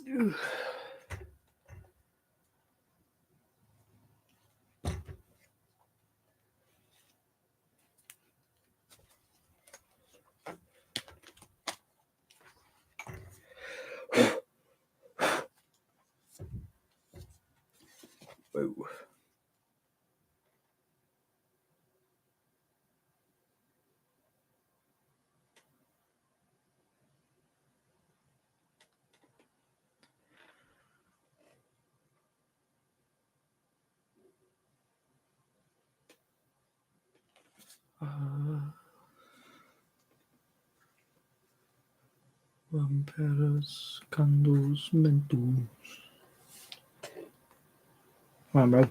Whoa. Vampiros, candles, mentos. Come on, bro.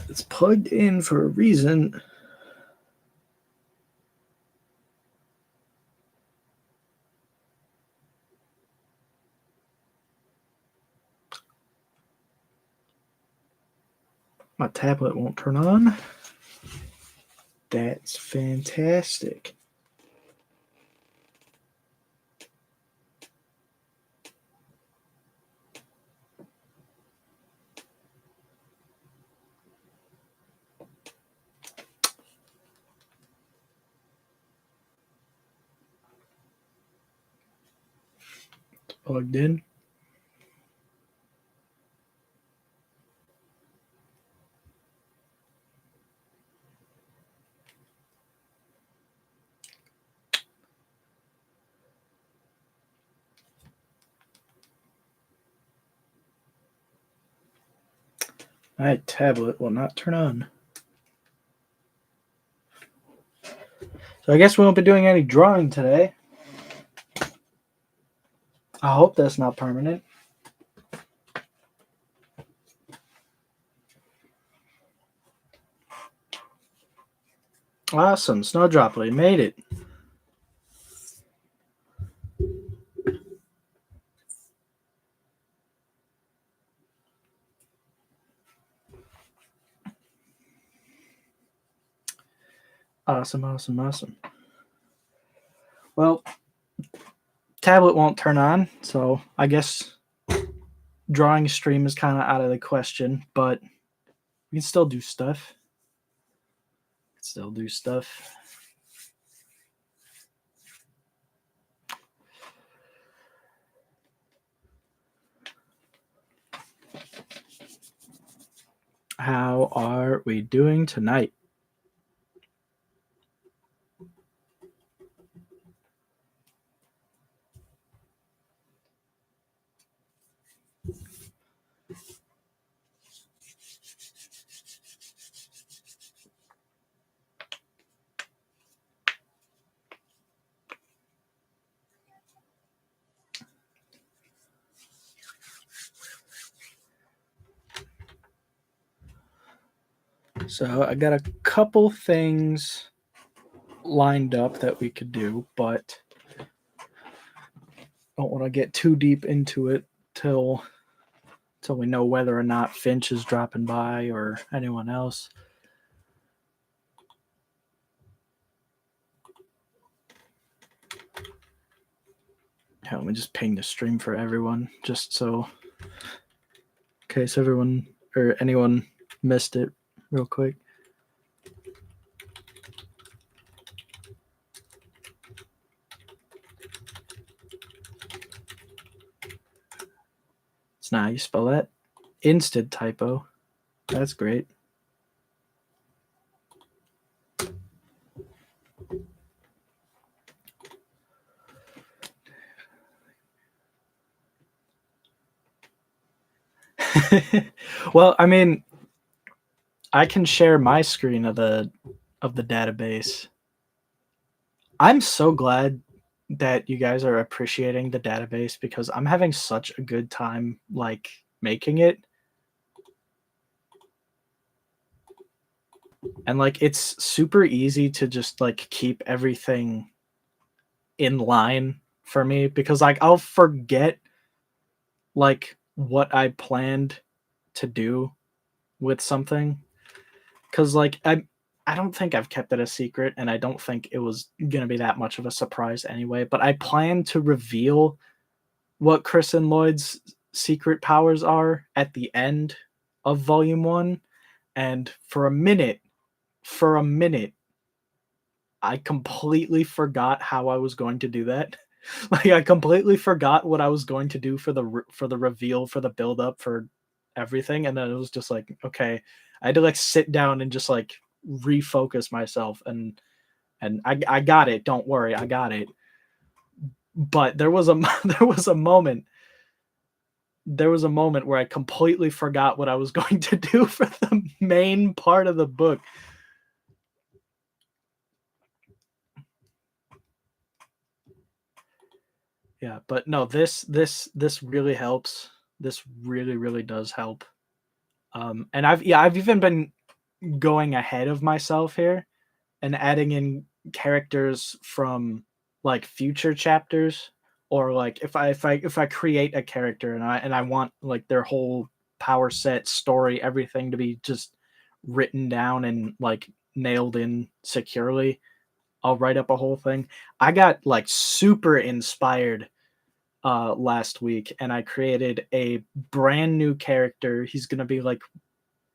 It's plugged in for a reason. My tablet won't turn on. That's fantastic. It's plugged in. My tablet will not turn on. So I guess we won't be doing any drawing today. I hope that's not permanent. Awesome. Snowdroplet made it. Awesome. Well, tablet won't turn on, so I guess drawing stream is kind of out of the question, but we can still do stuff. How are we doing tonight? So I got a couple things lined up that we could do, but don't want to get too deep into it till we know whether or not Finch is dropping by or anyone else. Yeah, let me just ping the stream for everyone, just so in case everyone or anyone missed it real quick. It's not how you spell that. Instant typo. That's great. Well, I mean, I can share my screen of the database. I'm so glad that you guys are appreciating the database because I'm having such a good time like making it. And like it's super easy to just like keep everything in line for me because like I'll forget like what I planned to do with something cuz like I don't think I've kept it a secret, and I don't think it was gonna be that much of a surprise anyway, but I plan to reveal what Chris and Lloyd's secret powers are at the end of volume 1, and for a minute, I completely forgot how I was going to do that. Like, I completely forgot what I was going to do for the reveal, for the build up, for everything, and then it was just like, okay, I had to, like, sit down and just, like, refocus myself, and I got it, don't worry, I got it. But there was a there was a moment where I completely forgot what I was going to do for the main part of the book. Yeah, but no, this really helps. This really, really does help. And I've even been going ahead of myself here and adding in characters from like future chapters, or like if I create a character and I want like their whole power set, story, everything to be just written down and like nailed in securely, I'll write up a whole thing. I got like super inspired last week, and I created a brand new character. He's gonna be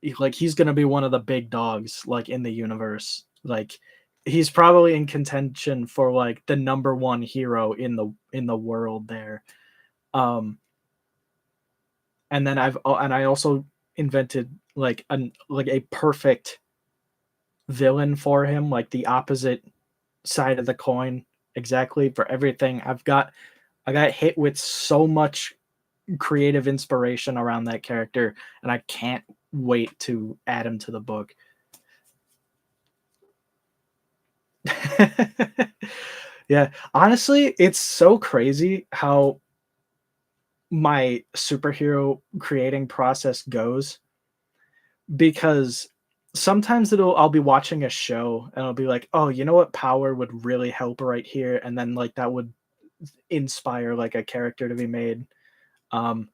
he's gonna be one of the big dogs like in the universe. Like he's probably in contention for like the number one hero in the world there. Um, and then I also invented like a perfect villain for him, like the opposite side of the coin exactly for everything. I got hit with so much creative inspiration around that character, and I can't wait to add him to the book. Yeah, honestly, it's so crazy how my superhero creating process goes, because sometimes I'll be watching a show and I'll be like, "Oh, you know what power would really help right here?" And then like that would inspire like a character to be made. Um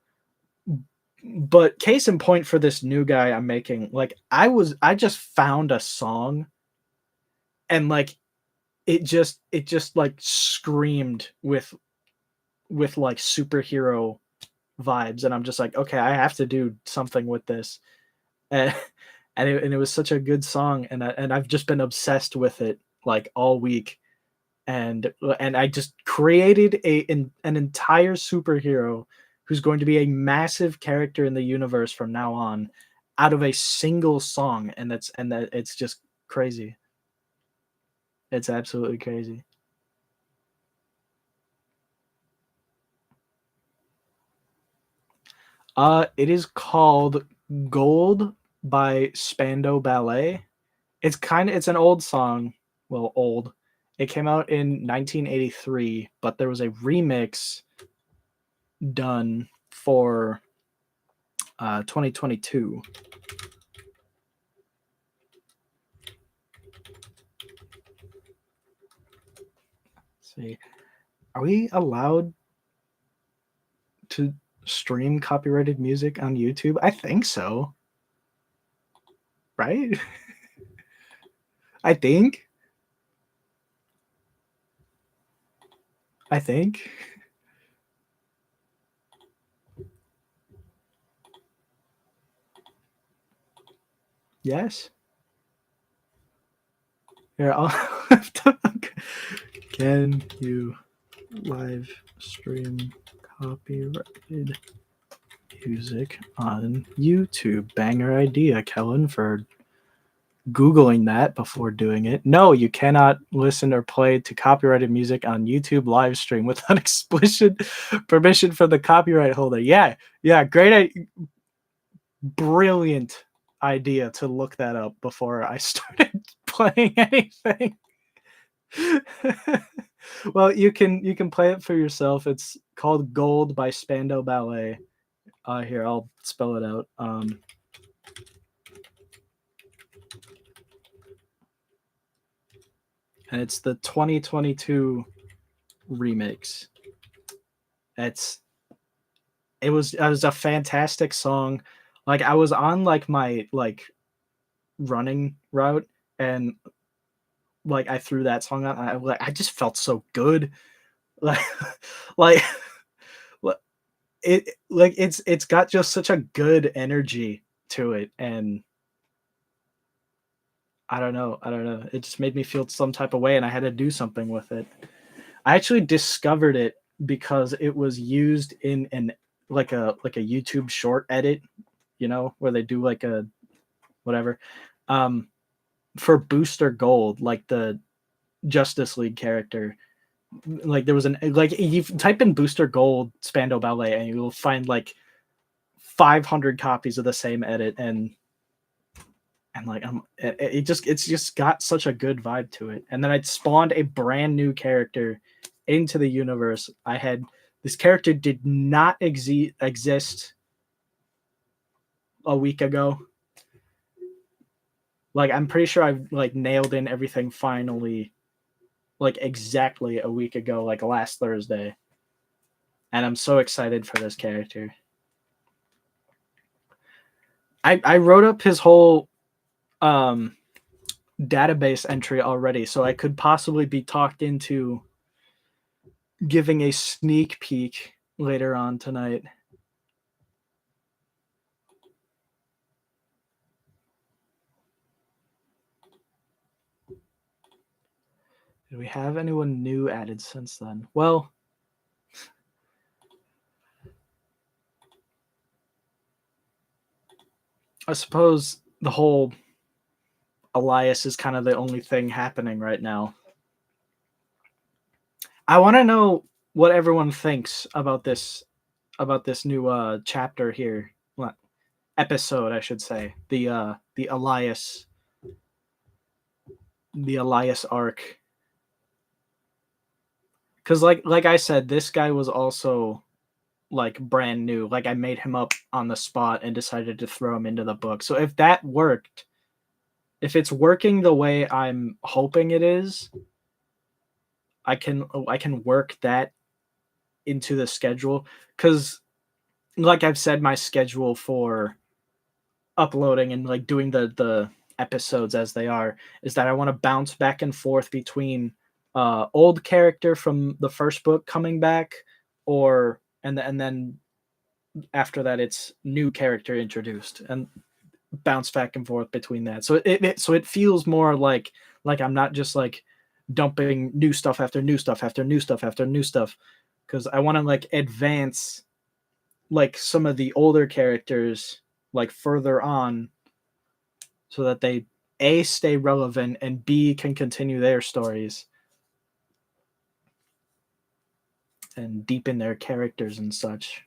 but case in point for this new guy I'm making, like I just found a song, and like it just like screamed with like superhero vibes, and I'm just like, okay, I have to do something with this. And and it was such a good song, and I've just been obsessed with it like all week, and I just created an entire superhero who's going to be a massive character in the universe from now on out of a single song, and that it's just crazy. It's absolutely crazy. It is called Gold by Spando Ballet. It's an old song. Well, old. It came out in 1983, but there was a remix done for 2022. Let's see, are we allowed to stream copyrighted music on YouTube? I think so, right? I think. I think. Yes. Here, I'll have to. Can you live stream copyrighted music on YouTube? Banger idea, Kellen, for Googling that before doing it. No, you cannot listen or play to copyrighted music on YouTube live stream without explicit permission from the copyright holder. Yeah, yeah, brilliant idea to look that up before I started playing anything. Well, you can play it for yourself. It's called Gold by Spando Ballet. Here, I'll spell it out. And it's the 2022 remix. It's it was a fantastic song. Like I was on like my like running route, and like I threw that song on. I just felt so good, like like li- it's got just such a good energy to it, and I don't know. It just made me feel some type of way, and I had to do something with it. I actually discovered it because it was used in an like a YouTube short edit, you know, where they do like a whatever. Um, for Booster Gold, like the Justice League character, like there was an like you type in Booster Gold Spando Ballet and you'll find like 500 copies of the same edit, and like it's just got such a good vibe to it. And then I spawned a brand new character into the universe. I had this character did not exist a week ago. Like I'm pretty sure I've like nailed in everything finally, like exactly a week ago, like last Thursday. And I'm so excited for this character. I wrote up his whole um database entry already, so I could possibly be talked into giving a sneak peek later on tonight. Did we have anyone new added since then? Well, I suppose the whole Elias is kind of the only thing happening right now. I want to know what everyone thinks about this new chapter here. Well, episode, I should say. The Elias arc. Cuz like I said, this guy was also like brand new. Like I made him up on the spot and decided to throw him into the book. So if that worked, if it's working the way I'm hoping it is, I can work that into the schedule, cuz like I've said, my schedule for uploading and like doing the episodes as they are is that I want to bounce back and forth between old character from the first book coming back, or and then after that it's new character introduced, and bounce back and forth between that. So so it feels more like I'm not just like dumping new stuff after new stuff after new stuff after new stuff, because I want to like advance like some of the older characters like further on, so that they a stay relevant and b can continue their stories and deepen their characters and such.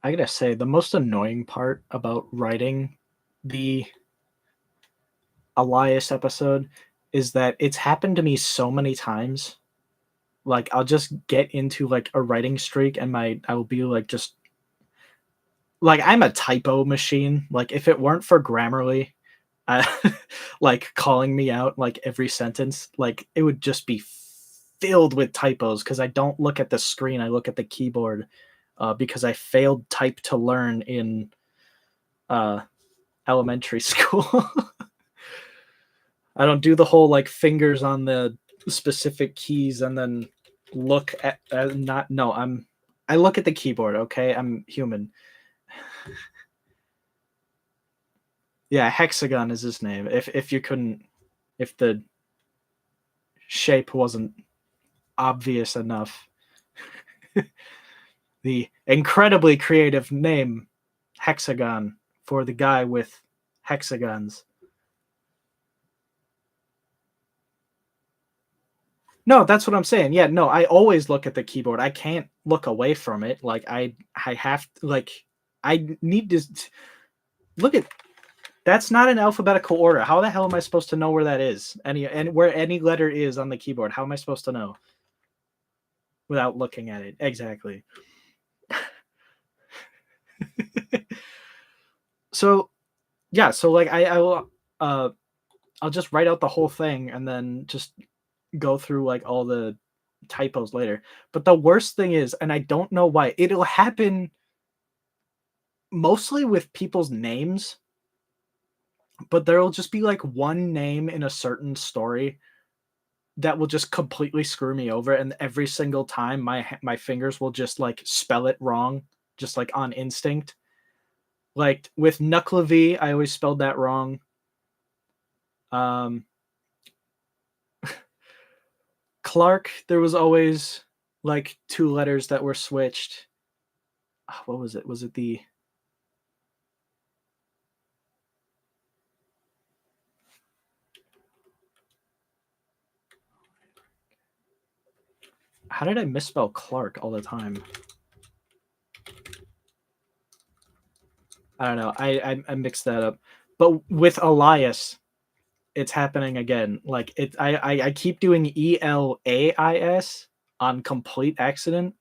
I gotta say, the most annoying part about writing the Elias episode is that it's happened to me so many times. Like I'll just get into like a writing streak and I will be like just like I'm a typo machine. Like if it weren't for Grammarly, uh, like calling me out like every sentence, like it would just be filled with typos because I don't look at the screen, I look at the keyboard, because I failed type to learn in uh, elementary school. I don't do the whole like fingers on the specific keys and then look at not no I look at the keyboard. Okay, I'm human. Yeah, Hexagon is his name. If you couldn't, if the shape wasn't obvious enough, the incredibly creative name Hexagon for the guy with hexagons. No, that's what I'm saying. Yeah, no, I always look at the keyboard. I can't look away from it. Like I have to, like I need to look at. That's not an alphabetical order. How the hell am I supposed to know where that is? And where any letter is on the keyboard? How am I supposed to know without looking at it? Exactly. So yeah, so like I will I'll just write out the whole thing and then just go through like all the typos later. But the worst thing is, and I don't know why, it'll happen mostly with people's names, but there'll just be like one name in a certain story that will just completely screw me over, and every single time my fingers will just like spell it wrong, just like on instinct. Like with Nuclevi, I always spelled that wrong. Um Clark, there was always like two letters that were switched. What was it? Was it the how did I misspell Clark all the time? I don't know. I mixed that up. But with Elias, it's happening again. Like I keep doing ELAIS on complete accident,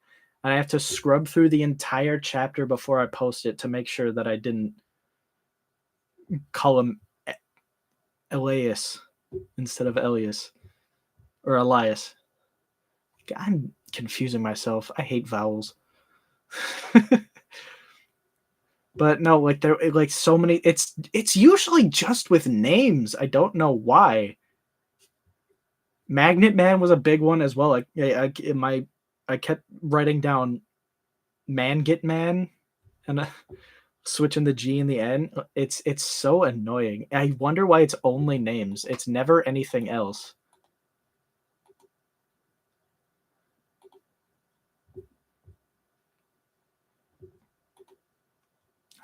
and I have to scrub through the entire chapter before I post it to make sure that I didn't call him Elias instead of Elias or Elias. I'm confusing myself. I hate vowels. But no, like there like so many it's usually just with names. I don't know why. Magnet Man was a big one as well. Like I kept writing down Man Get Man and switching the G in the end. It's so annoying. I wonder why it's only names. It's never anything else.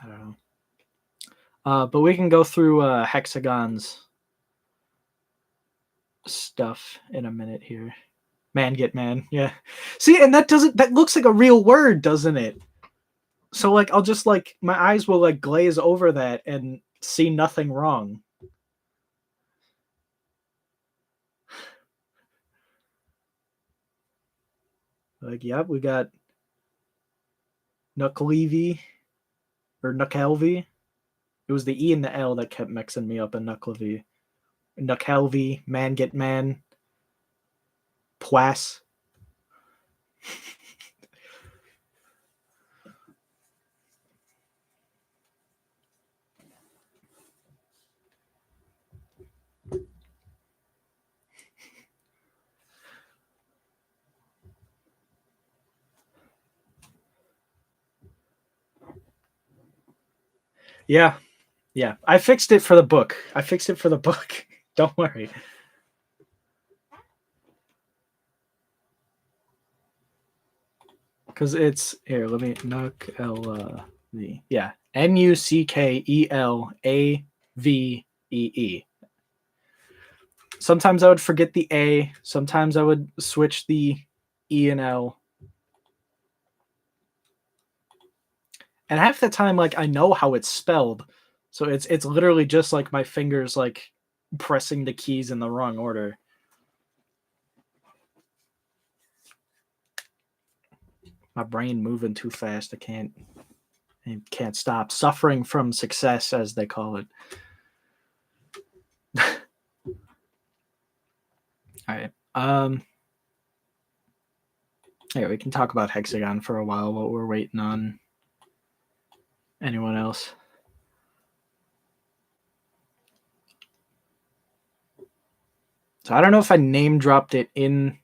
I don't know. But we can go through Hexagon's stuff in a minute here. Man Get Man, yeah. See, and that looks like a real word, doesn't it? So like I'll just like my eyes will like glaze over that and see nothing wrong. Like, yep, we got Nuclevi or Nuckelvi. It was the E and the L that kept mixing me up in Nuclevi. Nuckelvi, Man Get Man, Pwas. Yeah, yeah. I fixed it for the book. Don't worry. Because it's here. Let me Nuckelvi. Yeah, Nuckleavee. Sometimes I would forget the A. Sometimes I would switch the E and L. And half the time, like I know how it's spelled, so it's literally just like my fingers like pressing the keys in the wrong order. My brain moving too fast. I can't stop. Suffering from success, as they call it. All right. Yeah, we can talk about Hexagon for a while while we're waiting on anyone else. So I don't know if I name dropped it in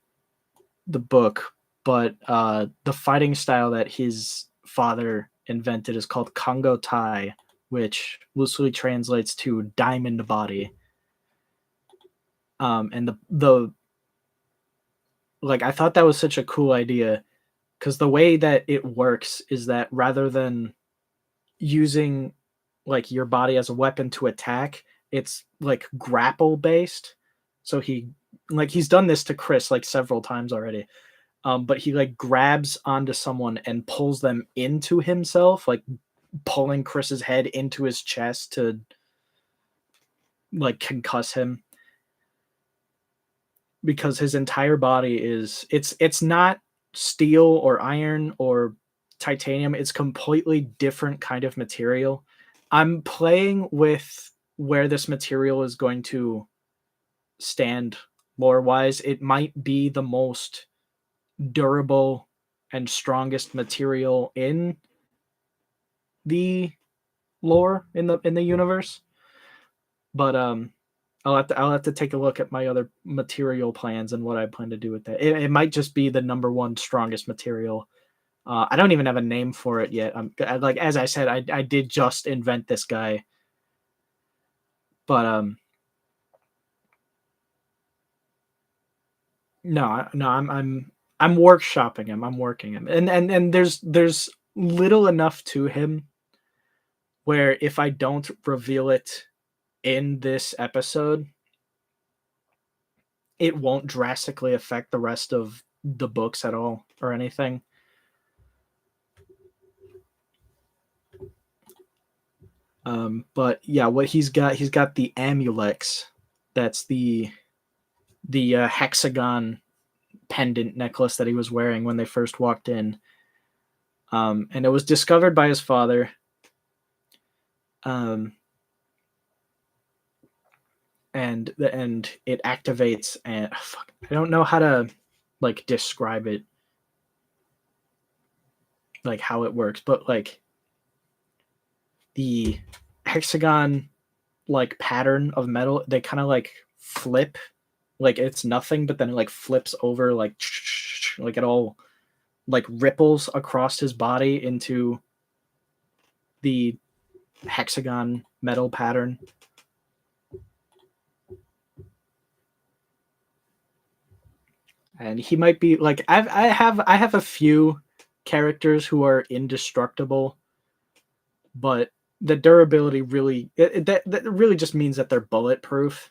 the book, but the fighting style that his father invented is called Kongo Tai, which loosely translates to diamond body. And the like I thought that was such a cool idea because the way that it works is that rather than using like your body as a weapon to attack, it's like grapple based. So he's done this to Chris like several times already. But he like grabs onto someone and pulls them into himself, like pulling Chris's head into his chest to like concuss him because his entire body is it's not steel or iron or titanium. It's completely different kind of material. I'm playing with where this material is going to stand lore-wise. It might be the most durable and strongest material in the lore in the universe. But I'll have to take a look at my other material plans and what I plan to do with that. It might just be the number one strongest material. I don't even have a name for it yet. Like as I said, I did just invent this guy, but no, I'm workshopping him. I'm working him, and there's little enough to him where if I don't reveal it in this episode, it won't drastically affect the rest of the books at all or anything. But yeah, what he's got the Amulex. That's the hexagon pendant necklace that he was wearing when they first walked in. And it was discovered by his father. And it activates and I don't know how to like describe it, like how it works, but like the hexagon like pattern of metal, they kind of like flip, like it's nothing, but then it like flips over, like it all like ripples across his body into the hexagon metal pattern. And he might be like I have a few characters who are indestructible, but the durability really that really just means that they're bulletproof.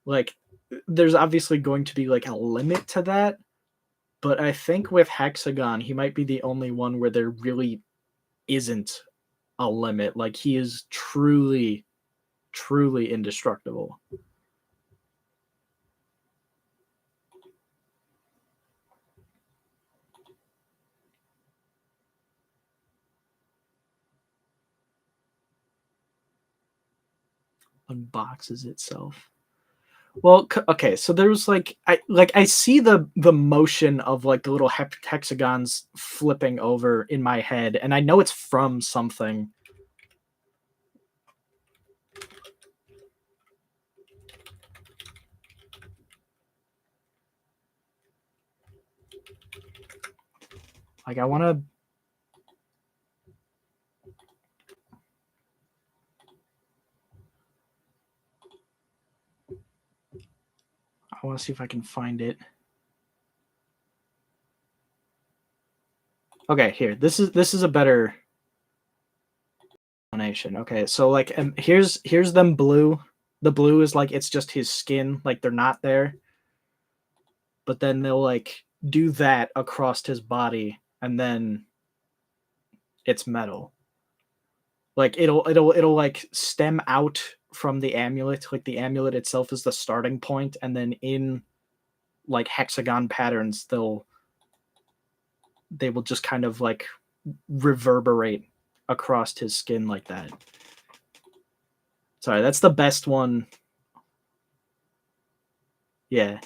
Like there's obviously going to be like a limit to that, but I think with Hexagon he might be the only one where there really isn't a limit. Like he is truly indestructible. Unboxes itself. Well, okay, so there's like I see the motion of like the little hexagons flipping over in my head, and I know it's from something. Like I want to. I want to see if I can find it. Okay, here. This is a better explanation. Okay, so like here's them blue. The blue is like it's just his skin, like they're not there. But then they'll like do that across his body, and then it's metal. Like it'll like stem out from the amulet. Like the amulet itself is the starting point, and then in like hexagon patterns, they will just kind of like reverberate across his skin like that. Sorry, that's the best one. Yeah,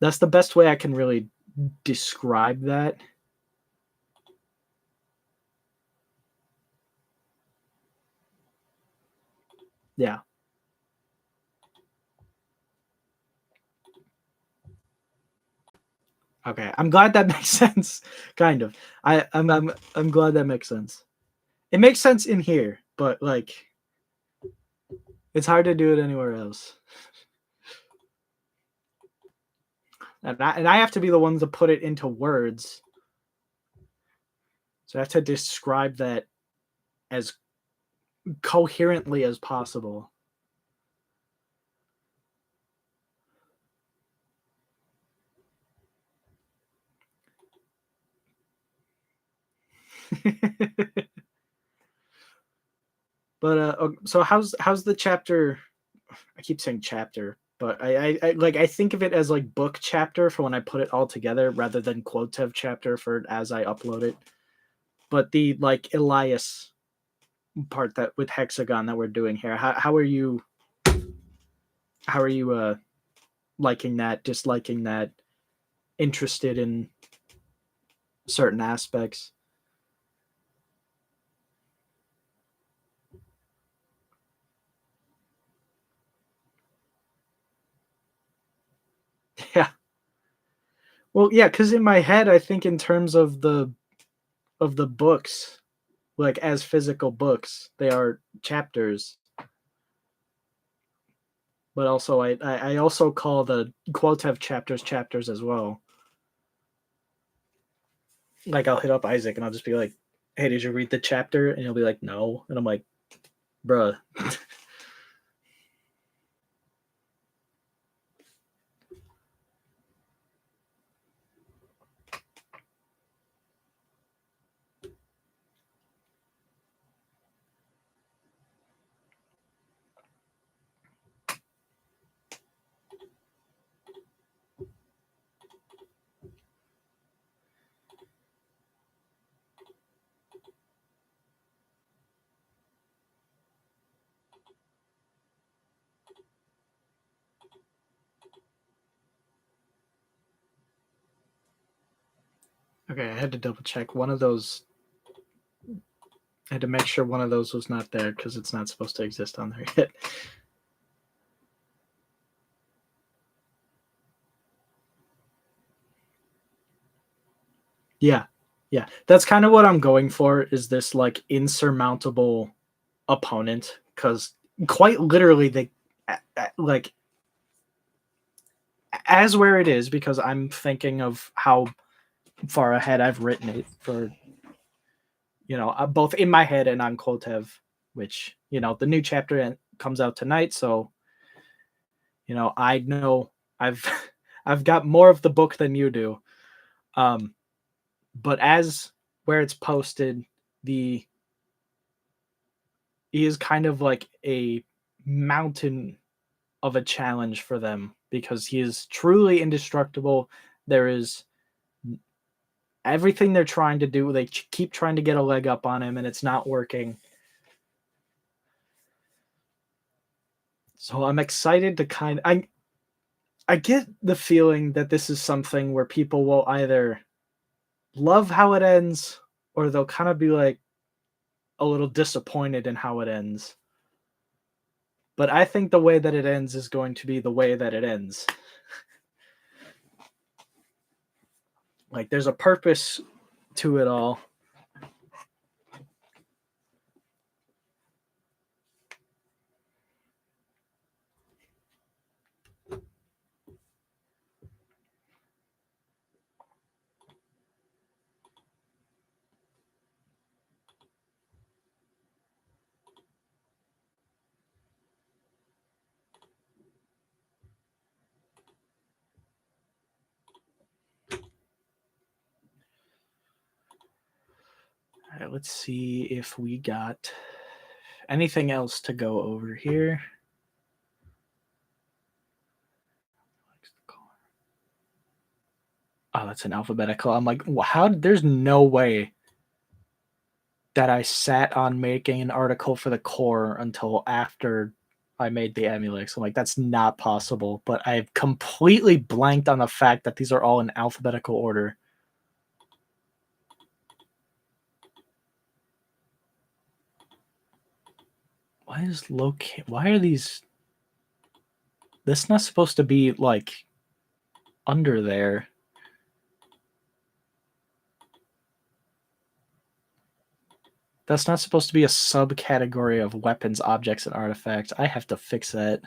that's the best way I can really describe that. Yeah. Okay, I'm glad that makes sense. Kind of. I'm glad that makes sense. It makes sense in here, but like it's hard to do it anywhere else. And I have to be the one to put it into words. So I have to describe that as coherently as possible. But so how's the chapter? I keep saying chapter, but I think of it as like book chapter for when I put it all together rather than quotev chapter for as I upload it. But the like Elias part that with Hexagon that we're doing here. How are you? How are you liking that? Disliking that? Interested in certain aspects? Yeah. Well, yeah, because in my head, I think in terms of the books, like as physical books, they are chapters. But also, I also call the Quotev chapters as well. Like I'll hit up Isaac and I'll just be like, "Hey, did you read the chapter?" And he'll be like, "No," and I'm like, "Bruh." Okay, I had to double check. One of those, I had to make sure one of those was not there because it's not supposed to exist on there yet. Yeah, yeah, that's kind of what I'm going for. Is this like insurmountable opponent? Because quite literally, they like as where it is because I'm thinking of how far ahead I've written it for both in my head and on Quotev, which the new chapter comes out tonight, so I know I've I've got more of the book than you do. Um, but as where it's posted, the he is kind of like a mountain of a challenge for them because he is truly indestructible. There is everything they're trying to do, they keep trying to get a leg up on him, and it's not working. So I'm excited to I get the feeling that this is something where people will either love how it ends or they'll kind of be like a little disappointed in how it ends. But I think the way that it ends is going to be the way that it ends. Like there's a purpose to it all. All right, let's see if we got anything else to go over here. Oh, that's an alphabetical. I'm like, how? There's no way that I sat on making an article for the core until after I made the Amulix. I'm like, that's not possible. But I've completely blanked on the fact that these are all in alphabetical order. Why are these? This is not supposed to be like under there. That's not supposed to be a subcategory of weapons, objects, and artifacts. I have to fix that.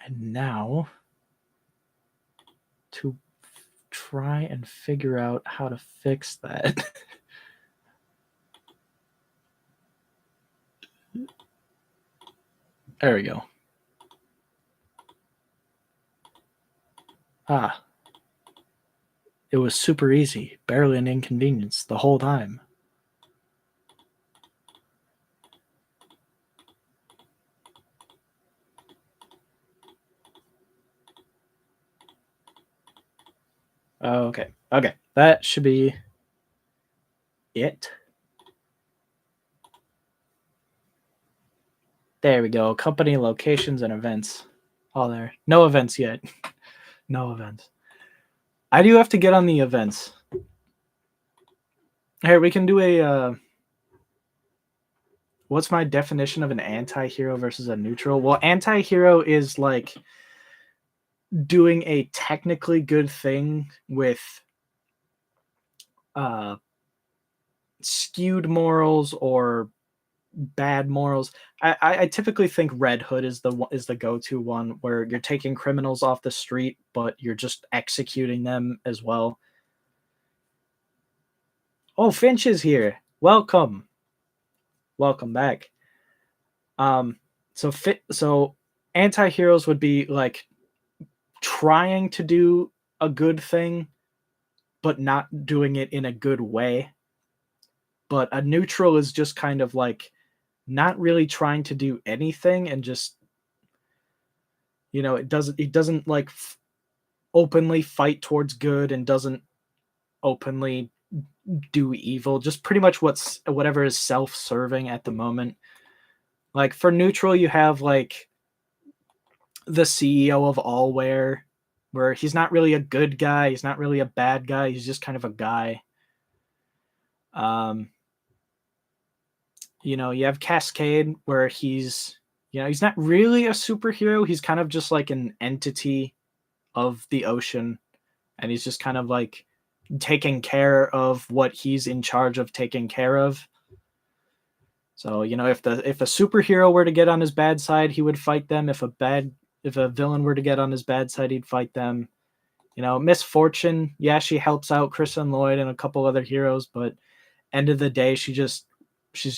And now to try and figure out how to fix that. There we go. Ah, it was super easy, barely an inconvenience the whole time. Okay. Okay. That should be it. There we go. Company locations and events. All there. No events yet. No events. I do have to get on the events. Here, we can do a what's my definition of an anti-hero versus a neutral? Well, anti-hero is like doing a technically good thing with uh skewed morals or bad morals. I typically think Red Hood is the go-to one where you're taking criminals off the street, but you're just executing them as well. Oh, Finch is here. Welcome, welcome back. Um, so anti-heroes would be like trying to do a good thing, but not doing it in a good way. But a neutral is just kind of like not really trying to do anything and just it doesn't like openly fight towards good and doesn't openly do evil, just pretty much whatever is self-serving at the moment. Like for neutral you have like the CEO of Allware, where he's not really a good guy, he's not really a bad guy, he's just kind of a guy. um you have Cascade, where he's not really a superhero, he's kind of just like an entity of the ocean, and he's just kind of like taking care of what he's in charge of taking care of. So, if a superhero were to get on his bad side, he would fight them. If a villain were to get on his bad side, he'd fight them. Miss Fortune, yeah, she helps out Chris and Lloyd and a couple other heroes, but end of the day, she's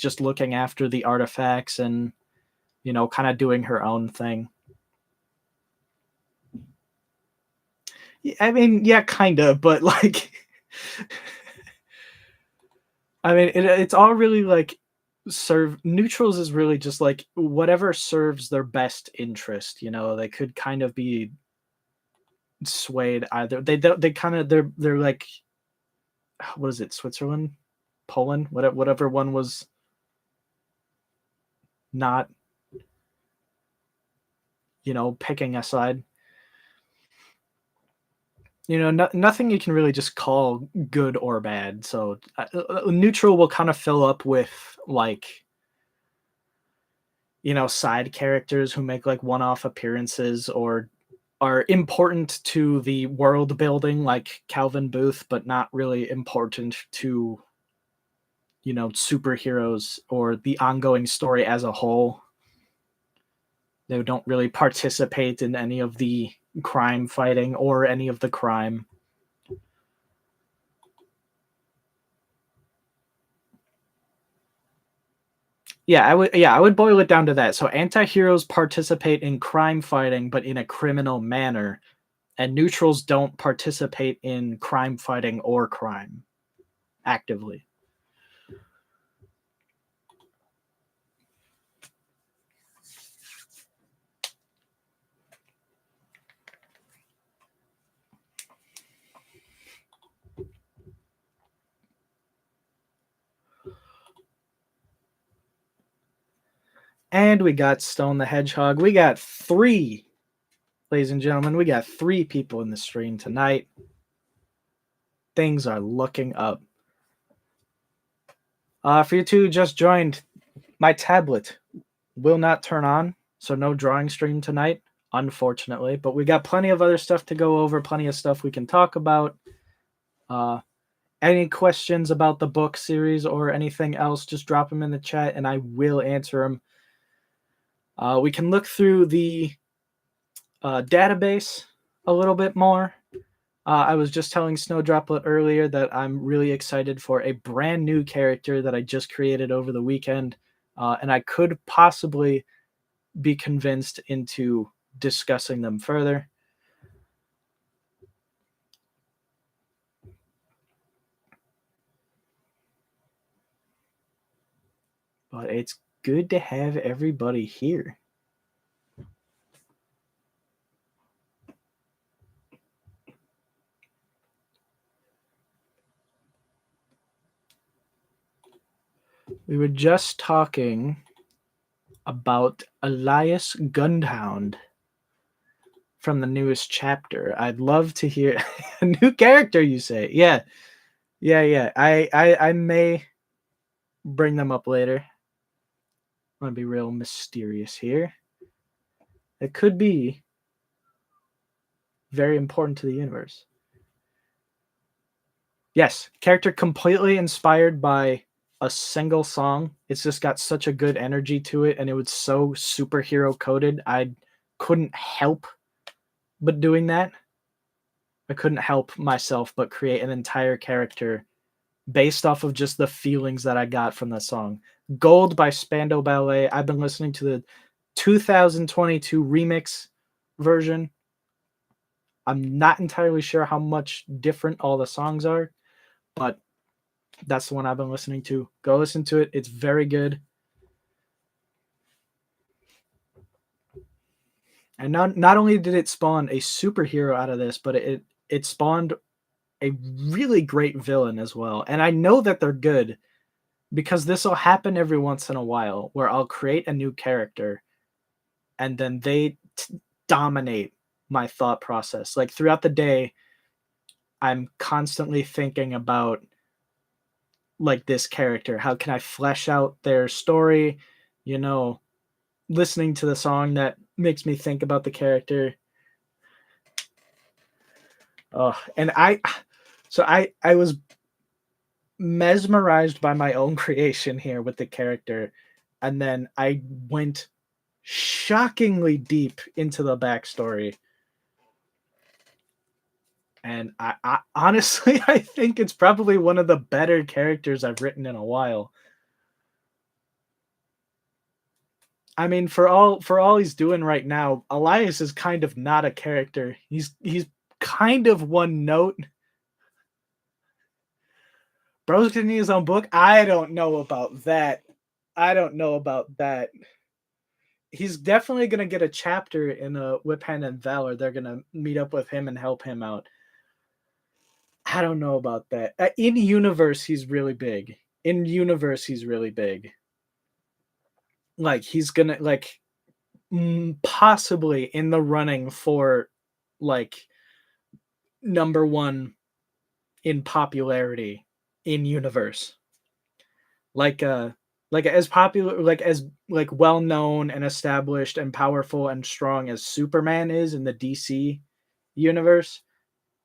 just looking after the artifacts and kind of doing her own thing. I mean, yeah, kind of, but like, I mean, it's all really like serve neutrals is really just like whatever serves their best interest. They could kind of be swayed either. They kind of they're like, what is it? Switzerland, Poland, whatever one was not picking a side. Nothing you can really just call good or bad. So neutral will kind of fill up with like side characters who make like one-off appearances or are important to the world building, like Calvin Booth, but not really important to superheroes or the ongoing story as a whole. They don't really participate in any of the crime fighting or any of the crime. Yeah, I would boil it down to that. So anti-heroes participate in crime fighting but in a criminal manner, and neutrals don't participate in crime fighting or crime actively. And we got Stone the Hedgehog. We got three, ladies and gentlemen, we got three people in the stream tonight. Things are looking up. For you two who just joined, my tablet will not turn on, so no drawing stream tonight, unfortunately. But we got plenty of other stuff to go over, plenty of stuff we can talk about. Any questions about the book series or anything else, just drop them in the chat and I will answer them. We can look through the database a little bit more. I was just telling Snowdroplet earlier that I'm really excited for a brand new character that I just created over the weekend, and I could possibly be convinced into discussing them further. But it's good to have everybody here. We were just talking about Elias Gundhound from the newest chapter. I'd love to hear a new character, you say. Yeah. Yeah, yeah. I may bring them up later. I'm gonna be real mysterious here. It could be very important to the universe. Yes, character completely inspired by a single song. It's just got such a good energy to it, and it was so superhero coded. I couldn't help but doing that. I couldn't help myself but create an entire character based off of just the feelings that I got from that song. Gold by Spandau Ballet. I've been listening to the 2022 remix version. I'm not entirely sure how much different all the songs are, but that's the one I've been listening to. Go listen to it. It's very good. And not only did it spawn a superhero out of this, but it spawned a really great villain as well. And I know that they're good because this will happen every once in a while where I'll create a new character and then they dominate my thought process. Like throughout the day, I'm constantly thinking about like this character. How can I flesh out their story? You know, listening to the song that makes me think about the character. Oh, and I was mesmerized by my own creation here with the character, and then I went shockingly deep into the backstory. And I honestly, I think it's probably one of the better characters I've written in a while. I mean, for all he's doing right now, Elias is kind of not a character. He's kind of one note. Bro's getting his own book. I don't know about that. I don't know about that. He's definitely gonna get a chapter in a Whip Hand and Valor. They're gonna meet up with him and help him out. I don't know about that. In universe, he's really big. In universe, he's really big. Like he's gonna like possibly in the running for like number one in popularity in universe. Like as popular like as like well known and established and powerful and strong as Superman is in the DC universe,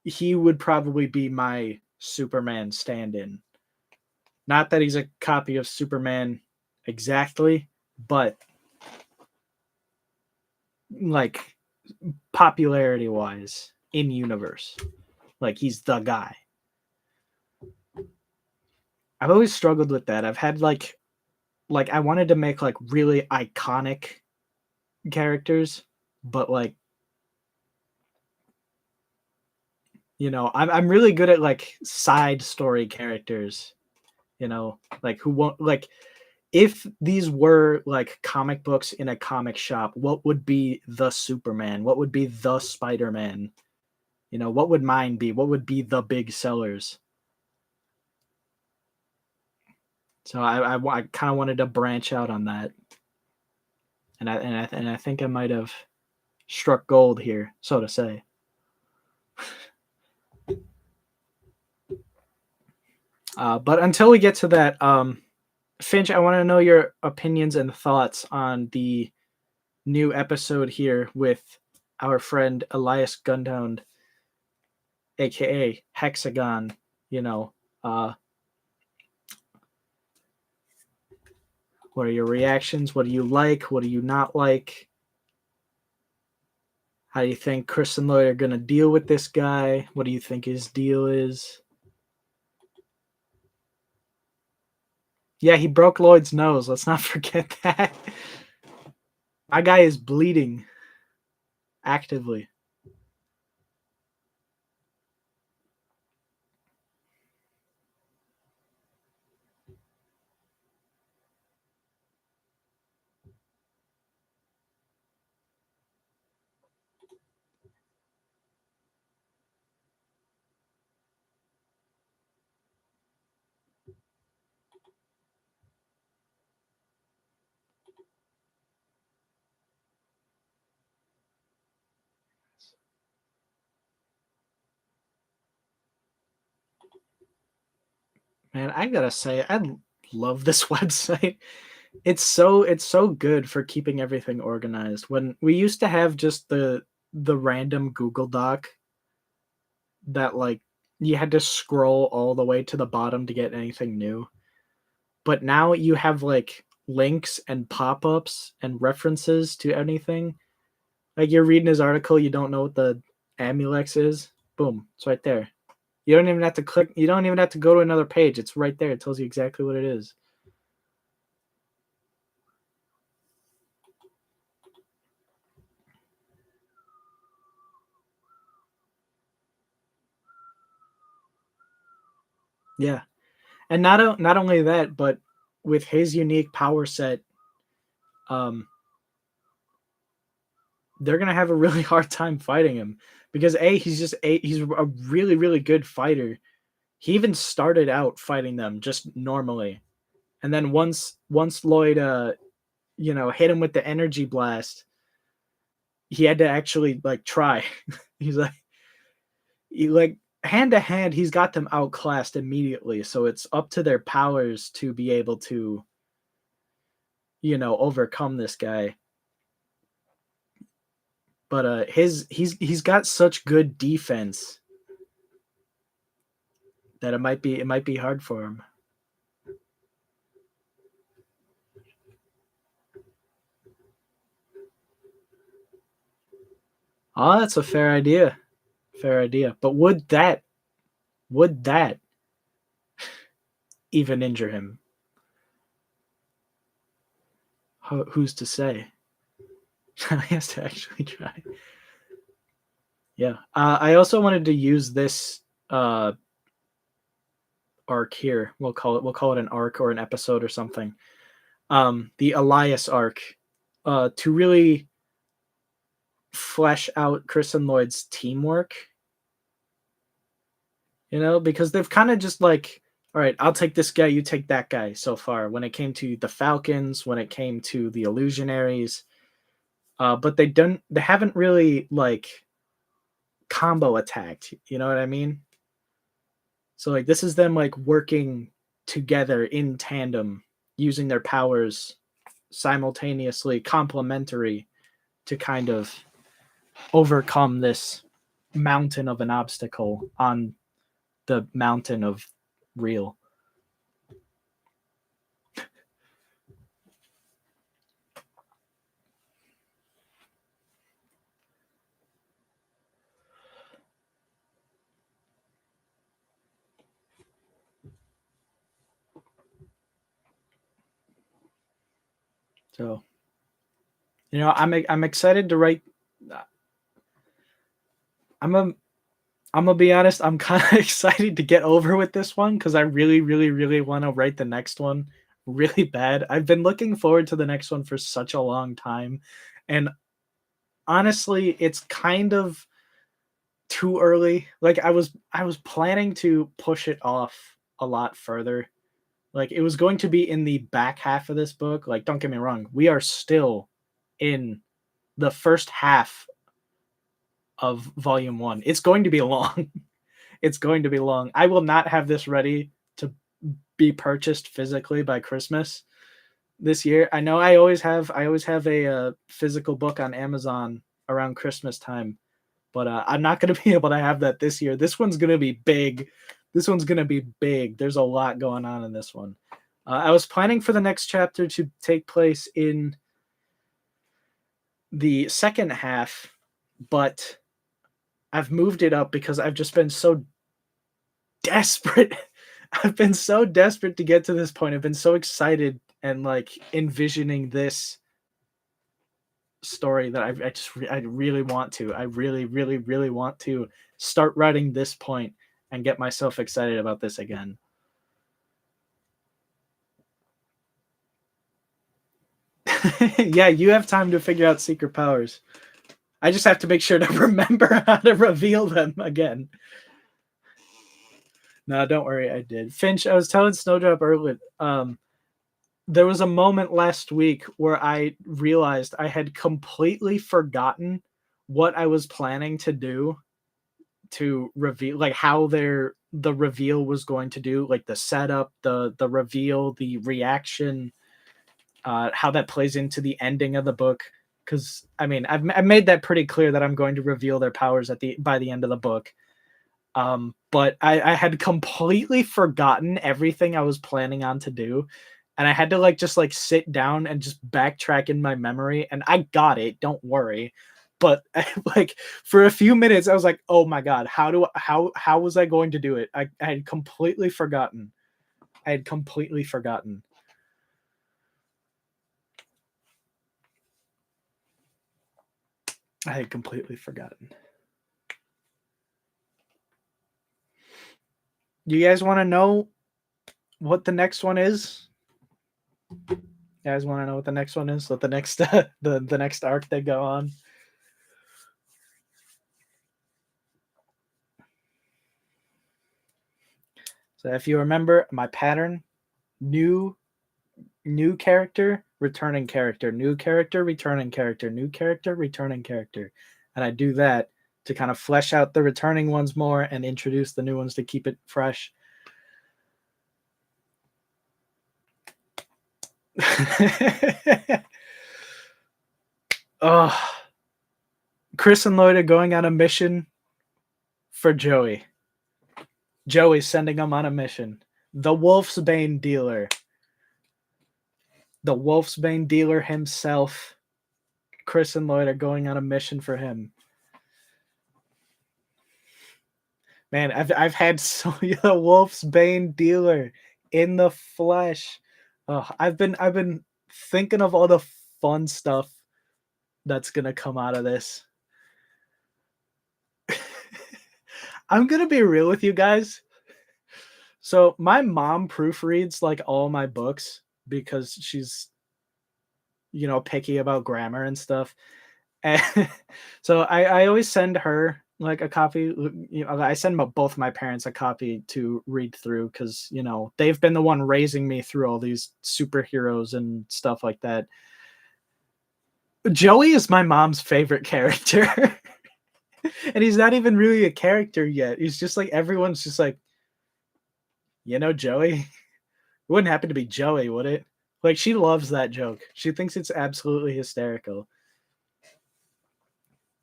he would probably be my Superman stand-in. Not that he's a copy of Superman exactly, but like popularity wise in universe. Like he's the guy. I've always struggled with that. I've had like I wanted to make like really iconic characters, but like I'm really good at like side story characters, like who won't like if these were like comic books in a comic shop, what would be the Superman? What would be the Spider-Man? What would mine be? What would be the big sellers? So I kind of wanted to branch out on that, and I think I might have struck gold here, so to say. But until we get to that, Finch, I want to know your opinions and thoughts on the new episode here with our friend Elias Gundhound, aka Hexagon. You know, uh, what are your reactions? What do you like? What do you not like? How do you think Chris and Lloyd are going to deal with this guy? What do you think his deal is? Yeah, he broke Lloyd's nose. Let's not forget that. My guy is bleeding actively. Man, I gotta say, love this website. It's so good for keeping everything organized. When we used to have just the random Google Doc that like you had to scroll all the way to the bottom to get anything new. But now you have like links and pop-ups and references to anything. Like you're reading his article, you don't know what the Amulex is. Boom, it's right there. You don't even have to click. You don't even have to go to another page. It's right there. It tells you exactly what it is. Yeah, and not only that, but with his unique power set, um, they're gonna have a really hard time fighting him because he's a really good fighter. He even started out fighting them just normally, and then once Lloyd hit him with the energy blast, he had to actually like try. he's like he like hand to hand, he's got them outclassed immediately. So it's up to their powers to be able to, overcome this guy. But he's got such good defense that it might be hard for him. Oh, that's a fair idea. Fair idea. But would that even injure him? Who's to say? he has to actually try. Yeah. I also wanted to use this arc here. We'll call it an arc or an episode or something. The Elias arc, to really flesh out Chris and Lloyd's teamwork. Because they've kind of just like, all right, I'll take this guy, you take that guy so far. When it came to the Falcons, when it came to the Illusionaries, but they haven't really like combo attacked. You know what I mean? So like this is them like working together in tandem, using their powers simultaneously, complementary to kind of overcome this mountain of an obstacle on the mountain of real. So, I'm excited to write. I'm a I'm gonna be honest. I'm kind of excited to get over with this one because I really, really, really want to write the next one really bad. I've been looking forward to the next one for such a long time, and honestly, it's kind of too early. Like I was planning to push it off a lot further. Like it was going to be in the back half of this book. Like don't get me wrong, we are still in the first half of volume 1. It's going to be long. It's going to be long. I will not have this ready to be purchased physically by Christmas this year. I know I always have a physical book on Amazon around Christmas time, but I'm not going to be able to have that this year. This one's going to be big. This one's going to be big. There's a lot going on in this one. I was planning for the next chapter to take place in the second half, but I've moved it up because I've just been so desperate. I've been so desperate to get to this point. I've been so excited and like envisioning this story that I really want to. I really, really, really want to start writing this point and get myself excited about this again. Yeah, you have time to figure out secret powers. I just have to make sure to remember how to reveal them again. No, don't worry, I did. Finch, I was telling Snowdrop earlier, there was a moment last week where I realized I had completely forgotten what I was planning to do to reveal, like how the reveal was going to do, like the setup, the reveal, the reaction, how that plays into the ending of the book. Because I mean, I've made that pretty clear that I'm going to reveal their powers by the end of the book. But I had completely forgotten everything I was planning on to do, and I had to just sit down and just backtrack in my memory, and I got it. Don't worry. But like for a few minutes, I was like, "Oh my god, how was I going to do it?" I had completely forgotten. I had completely forgotten. I had completely forgotten. You guys want to know what the next one is? You guys want to know what the next one is? What the next the next arc they go on? So if you remember my pattern, new character, returning character, new character, returning character, new character, returning character. And I do that to kind of flesh out the returning ones more and introduce the new ones to keep it fresh. Oh, Chris and Lloyd are going on a mission for Joey. Joey's sending them on a mission. The Wolfsbane dealer. The Wolfsbane dealer himself. Chris and Lloyd are going on a mission for him. Man, I've had so the Wolfsbane dealer in the flesh. I've been thinking of all the fun stuff that's gonna come out of this. I'm gonna be real with you guys. So my mom proofreads like all my books because she's picky about grammar and stuff. And so I always send her like a copy. I send both my parents a copy to read through because they've been the one raising me through all these superheroes and stuff like that. Joey is my mom's favorite character. And he's not even really a character yet. He's just like everyone's just like, Joey. It wouldn't happen to be Joey, would it? Like she loves that joke. She thinks it's absolutely hysterical.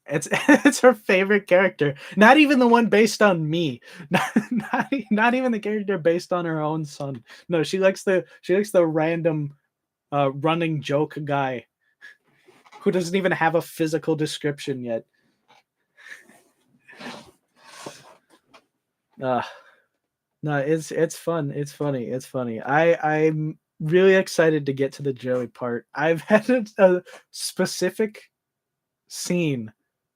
It's her favorite character. Not even the one based on me. Not even the character based on her own son. No, she likes the random running joke guy who doesn't even have a physical description yet. No, it's fun. It's funny. It's funny. I'm really excited to get to the Joey part. I've had a specific scene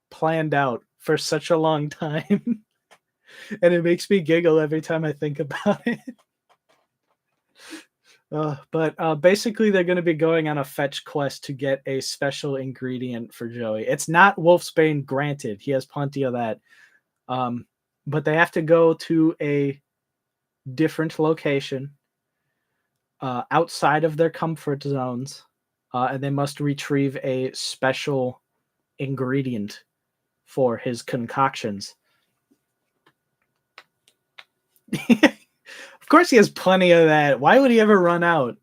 planned out for such a long time. And it makes me giggle every time I think about it. But basically, they're going to be going on a fetch quest to get a special ingredient for Joey. It's not Wolfsbane, granted. He has plenty of that. But they have to go to a different location outside of their comfort zones, and they must retrieve a special ingredient for his concoctions. Of course he has plenty of that. Why would he ever run out?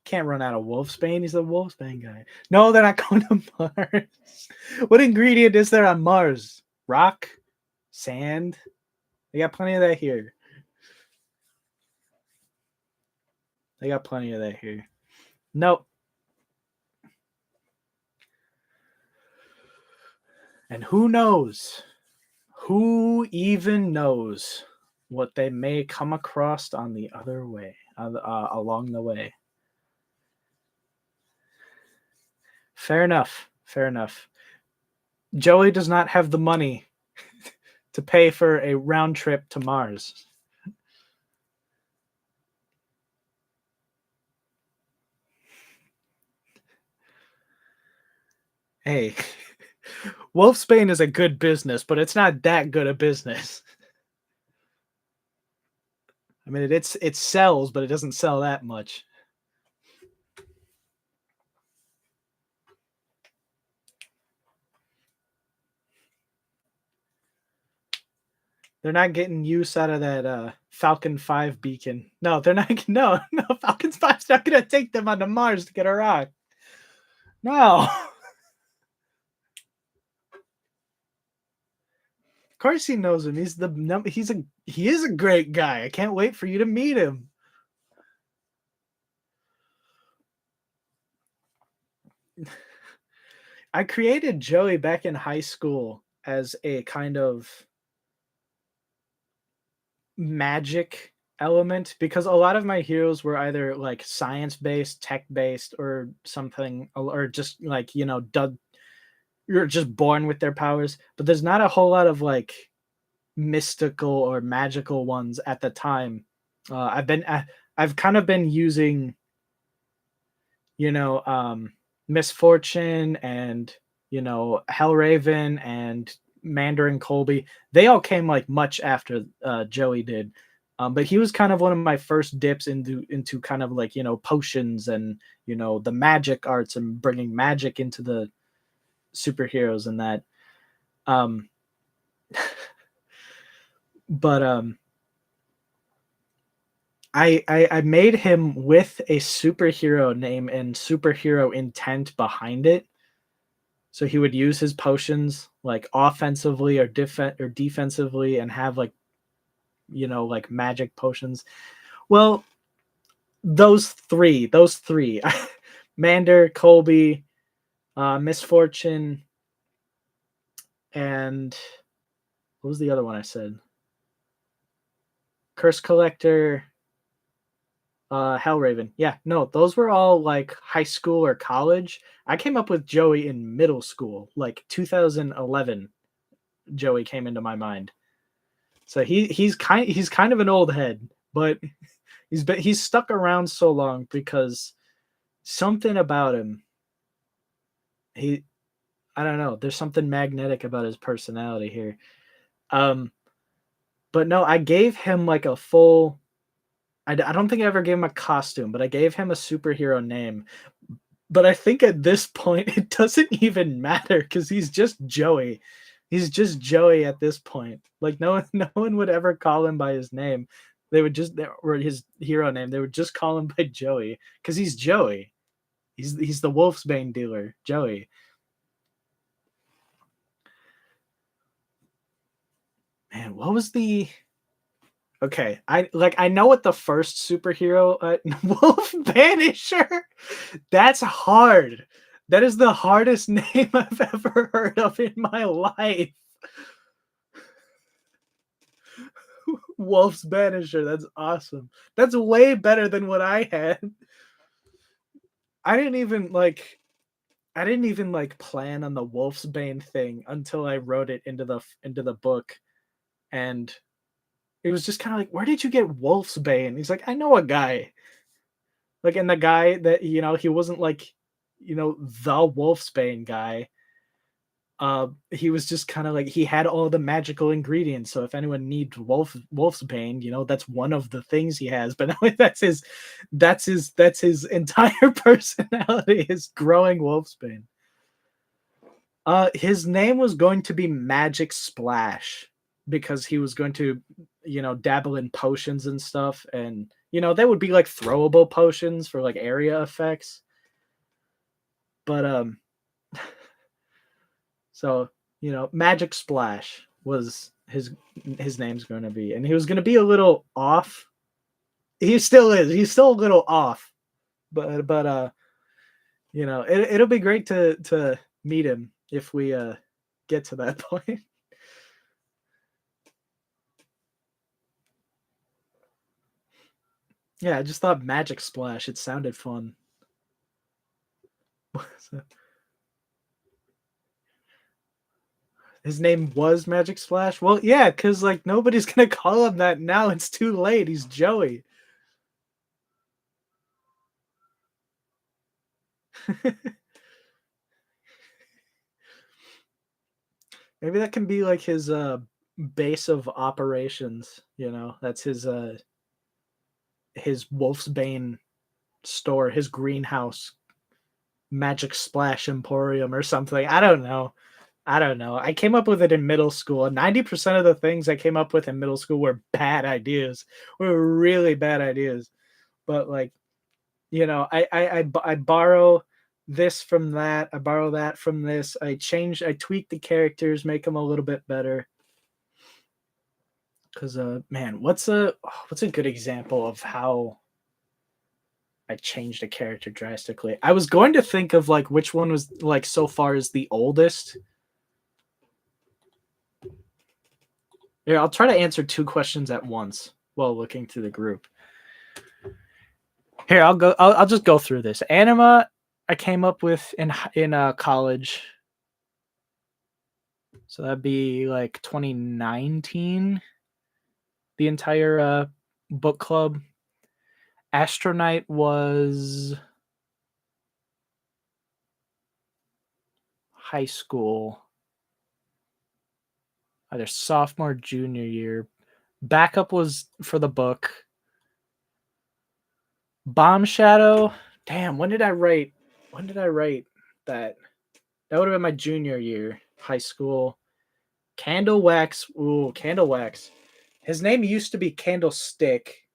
Can't run out of Wolfsbane. He's the Wolfsbane guy. No, they're not going to Mars. What ingredient is there on Mars? Rock? Sand? They got plenty of that here. They got plenty of that here. Nope. And who knows? Who even knows what they may come across on the other way, along the way? Fair enough. Fair enough. Joey does not have the money to pay for a round trip to Mars. Hey, Wolfsbane is a good business, but it's not that good a business. I mean, it sells, but it doesn't sell that much. They're not getting use out of that Falcon 5 beacon. No, they're not. No, no, Falcon 5's not gonna take them onto Mars to get a rock. No. Of course he knows him. He is a great guy. I can't wait for you to meet him. I created Joey back in high school as a kind of magic element because a lot of my heroes were either like science based, tech based, or something, or just like, you're just born with their powers. But there's not a whole lot of like mystical or magical ones at the time. I've kind of been using, you know, Miss Fortune and, Hellraven and Mandarin Colby. They all came like much after Joey did. But he was kind of one of my first dips into kind of like, potions and, the magic arts and bringing magic into the superheroes and that. Um, but I made him with a superhero name and superhero intent behind it. So he would use his potions like offensively or defensively and have like, like magic potions. Well, those three, Mander, Colby, Miss Fortune, and what was the other one I said? Curse Collector, Hellraven. Yeah, no, those were all like high school or college. I came up with Joey in middle school, like 2011. Joey came into my mind. So he's kind of an old head, but he's stuck around so long because something about him. He I don't know. There's something magnetic about his personality here. Um, but no, I gave him like a full. I don't think I ever gave him a costume, but I gave him a superhero name. But I think at this point it doesn't even matter because he's just Joey. He's just Joey at this point. Like no one would ever call him by his name. They would just or his hero name. They would just call him by Joey because he's Joey. He's the Wolfsbane dealer, Joey. Man, what was the okay? I know what the first superhero Wolf Banisher. That's hard. That is the hardest name I've ever heard of in my life. Wolf's Banisher. That's awesome. That's way better than what I had. I didn't even like plan on the Wolf's Bane thing until I wrote it into the book, and it was just kind of like, where did you get Wolf's Bane? He's like, I know a guy. Like, and the guy that he wasn't like, the Wolf's Bane guy. He was just kind of like he had all the magical ingredients. So if anyone needs Wolf's Bane, that's one of the things he has. But no, that's his entire personality is growing Wolf's Bane. His name was going to be Magic Splash because he was going to, dabble in potions and stuff, and they would be like throwable potions for like area effects. But so Magic Splash was his name's going to be, and he was going to be a little off. He still is. He's still a little off, but it'll be great to meet him if we get to that point. Yeah, I just thought Magic Splash. It sounded fun. So, his name was Magic Splash. Well, yeah, because like nobody's gonna call him that now. It's too late. He's Joey. Maybe that can be like his base of operations. That's his Wolfsbane store, his greenhouse, Magic Splash Emporium or something. I don't know. I don't know. I came up with it in middle school, and 90% of the things I came up with in middle school were bad ideas. Were really bad ideas. But like, I borrow this from that. I borrow that from this. I tweak the characters, make them a little bit better. Cause man, what's a good example of how I changed a character drastically? I was going to think of like which one was like so far is the oldest. Yeah, I'll try to answer two questions at once while looking through the group. Here, I'll go. I'll just go through this. Anima, I came up with in college, so that'd be like 2019. The entire book club. Astronite was high school, either sophomore, junior year. Backup was for the book. Bomb Shadow. Damn, when did I write? When did I write that? That would have been my junior year, high school. Candle Wax. Ooh, Candle Wax. His name used to be Candlestick,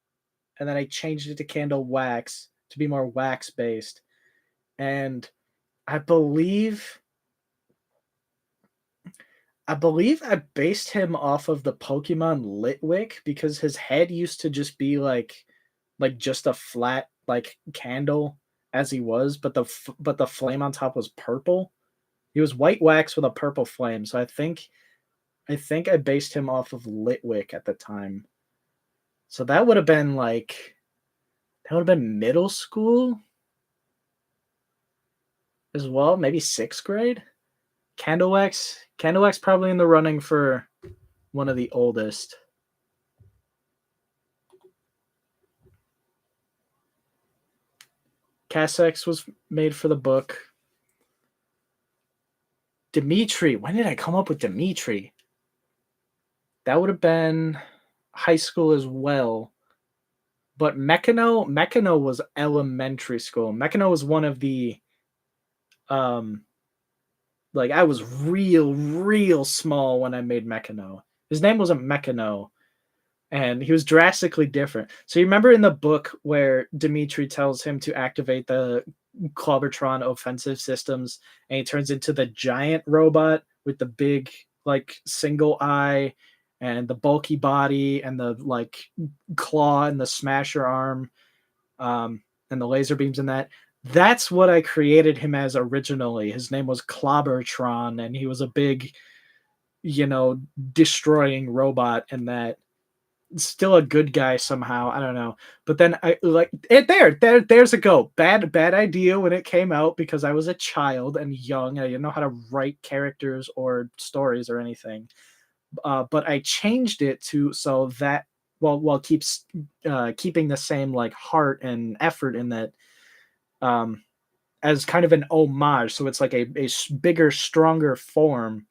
and then I changed it to Candle Wax to be more wax based. And I believe I based him off of the Pokemon Litwick because his head used to just be like just a flat like candle as he was, but the flame on top was purple. He was white wax with a purple flame. So I think I based him off of Litwick at the time. So that would have been middle school as well, maybe 6th grade. Candlewax probably in the running for one of the oldest. Cassex was made for the book. Dimitri, when did I come up with Dimitri? That would have been high school as well. But Mechano was elementary school. Mechano was one of the like I was real small when I made Mechano. His name wasn't Mechano, and he was drastically different. So you remember in the book where Dimitri tells him to activate the Clobertron offensive systems, and he turns into the giant robot with the big like single eye and the bulky body and the like claw and the smasher arm, and the laser beams in that. That's what I created him as originally. His name was Clobbertron, and he was a big, destroying robot, and that still a good guy somehow. I don't know. But then I like it there's a go. Bad idea when it came out because I was a child and young. I didn't know how to write characters or stories or anything. But I changed it to so that while keeps keeping the same like heart and effort in that, as kind of an homage. So it's like a bigger, stronger form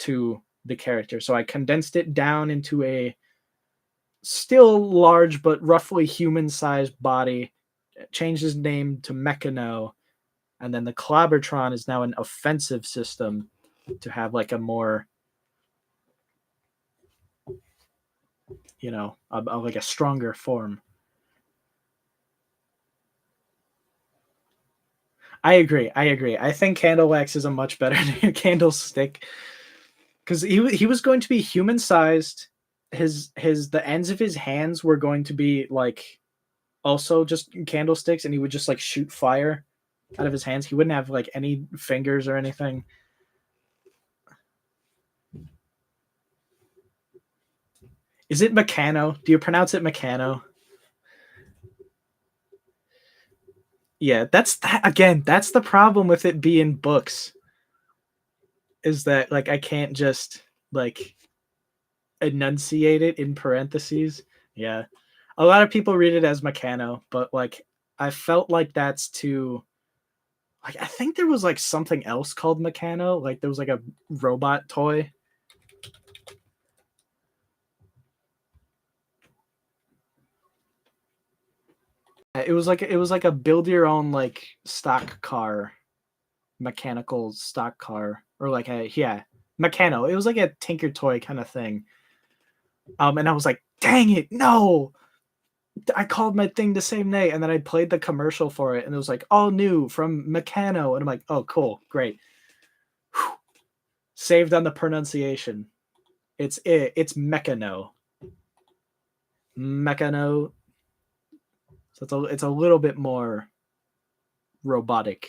to the character. So I condensed it down into a still large but roughly human-sized body, changed his name to Mechano, and then the Clobbertron is now an offensive system to have like a more, like a stronger form. I agree. I think Candlewax is a much better name, Candlestick, because he was going to be human sized. The ends of his hands were going to be like also just candlesticks, and he would just like shoot fire out of his hands. He wouldn't have like any fingers or anything. Is it Meccano? Do you pronounce it Meccano? Yeah, that's that again. That's the problem with it being books. Is that like I can't just like enunciate it in parentheses? Yeah, a lot of people read it as Meccano, but like I felt like that's too. Like I think there was like something else called Meccano. Like there was like a robot toy. It was like a build your own like stock car, mechanical stock car, or like a yeah. Meccano. It was like a Tinker Toy kind of thing. And I was like, dang it, no. I called my thing the same name, and then I played the commercial for it, and it was like all new from Meccano, and I'm like, oh, cool, great. Whew. Saved on the pronunciation. It's Meccano. Meccano. So it's a little bit more robotic.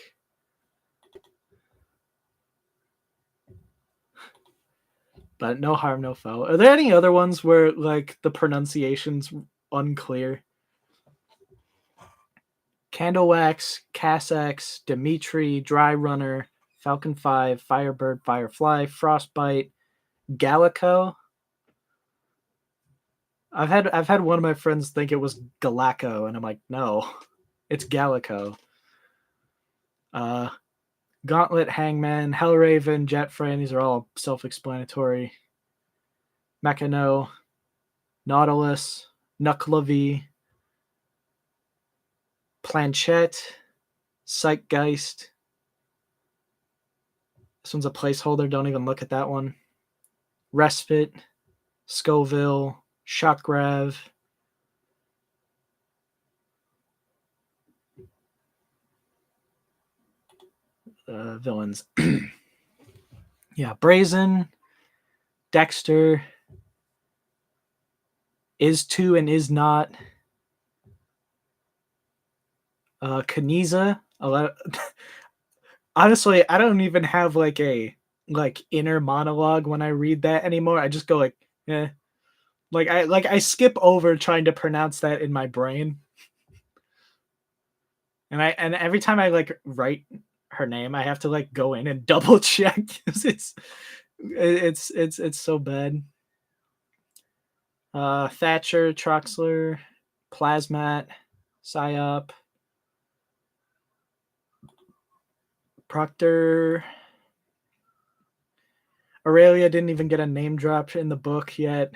But no harm, no foul. Are there any other ones where like the pronunciation's unclear? Candlewax, Cassax, Dimitri, Dry Runner, Falcon 5, Firebird, Firefly, Frostbite, Gallico. I've had one of my friends think it was Galacco, and I'm like, no, it's Gallico. Gauntlet, Hangman, Hellraven, Jetframe. These are all self-explanatory. Meccano, Nautilus, Nuclavy, Planchette, Zeitgeist. This one's a placeholder. Don't even look at that one. Respite, Scoville, Shockgrav. Villains. Yeah, Brazen, Dexter, is to and is not. Kaniza. Honestly, I don't even have like a inner monologue when I read that anymore. I just go like, eh. I skip over trying to pronounce that in my brain. And every time I like write her name, I have to like go in and double check because it's so bad. Thatcher, Troxler, Plasmat, Psyop, Proctor. Aurelia didn't even get a name drop in the book yet.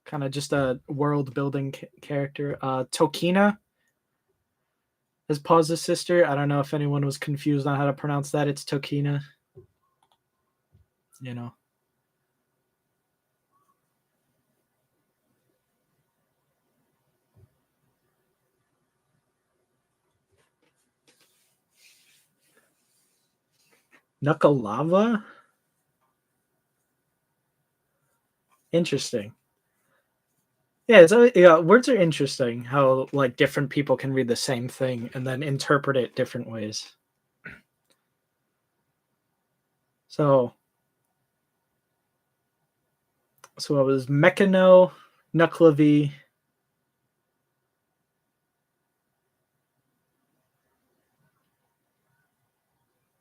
Kind of just a world building character. Tokina is Paz's sister. I don't know if anyone was confused on how to pronounce that. It's Tokina. You know. Knucklelava? Interesting. Yeah, so yeah, words are interesting. How like different people can read the same thing and then interpret it different ways. So it was Meccano, Nuclavy.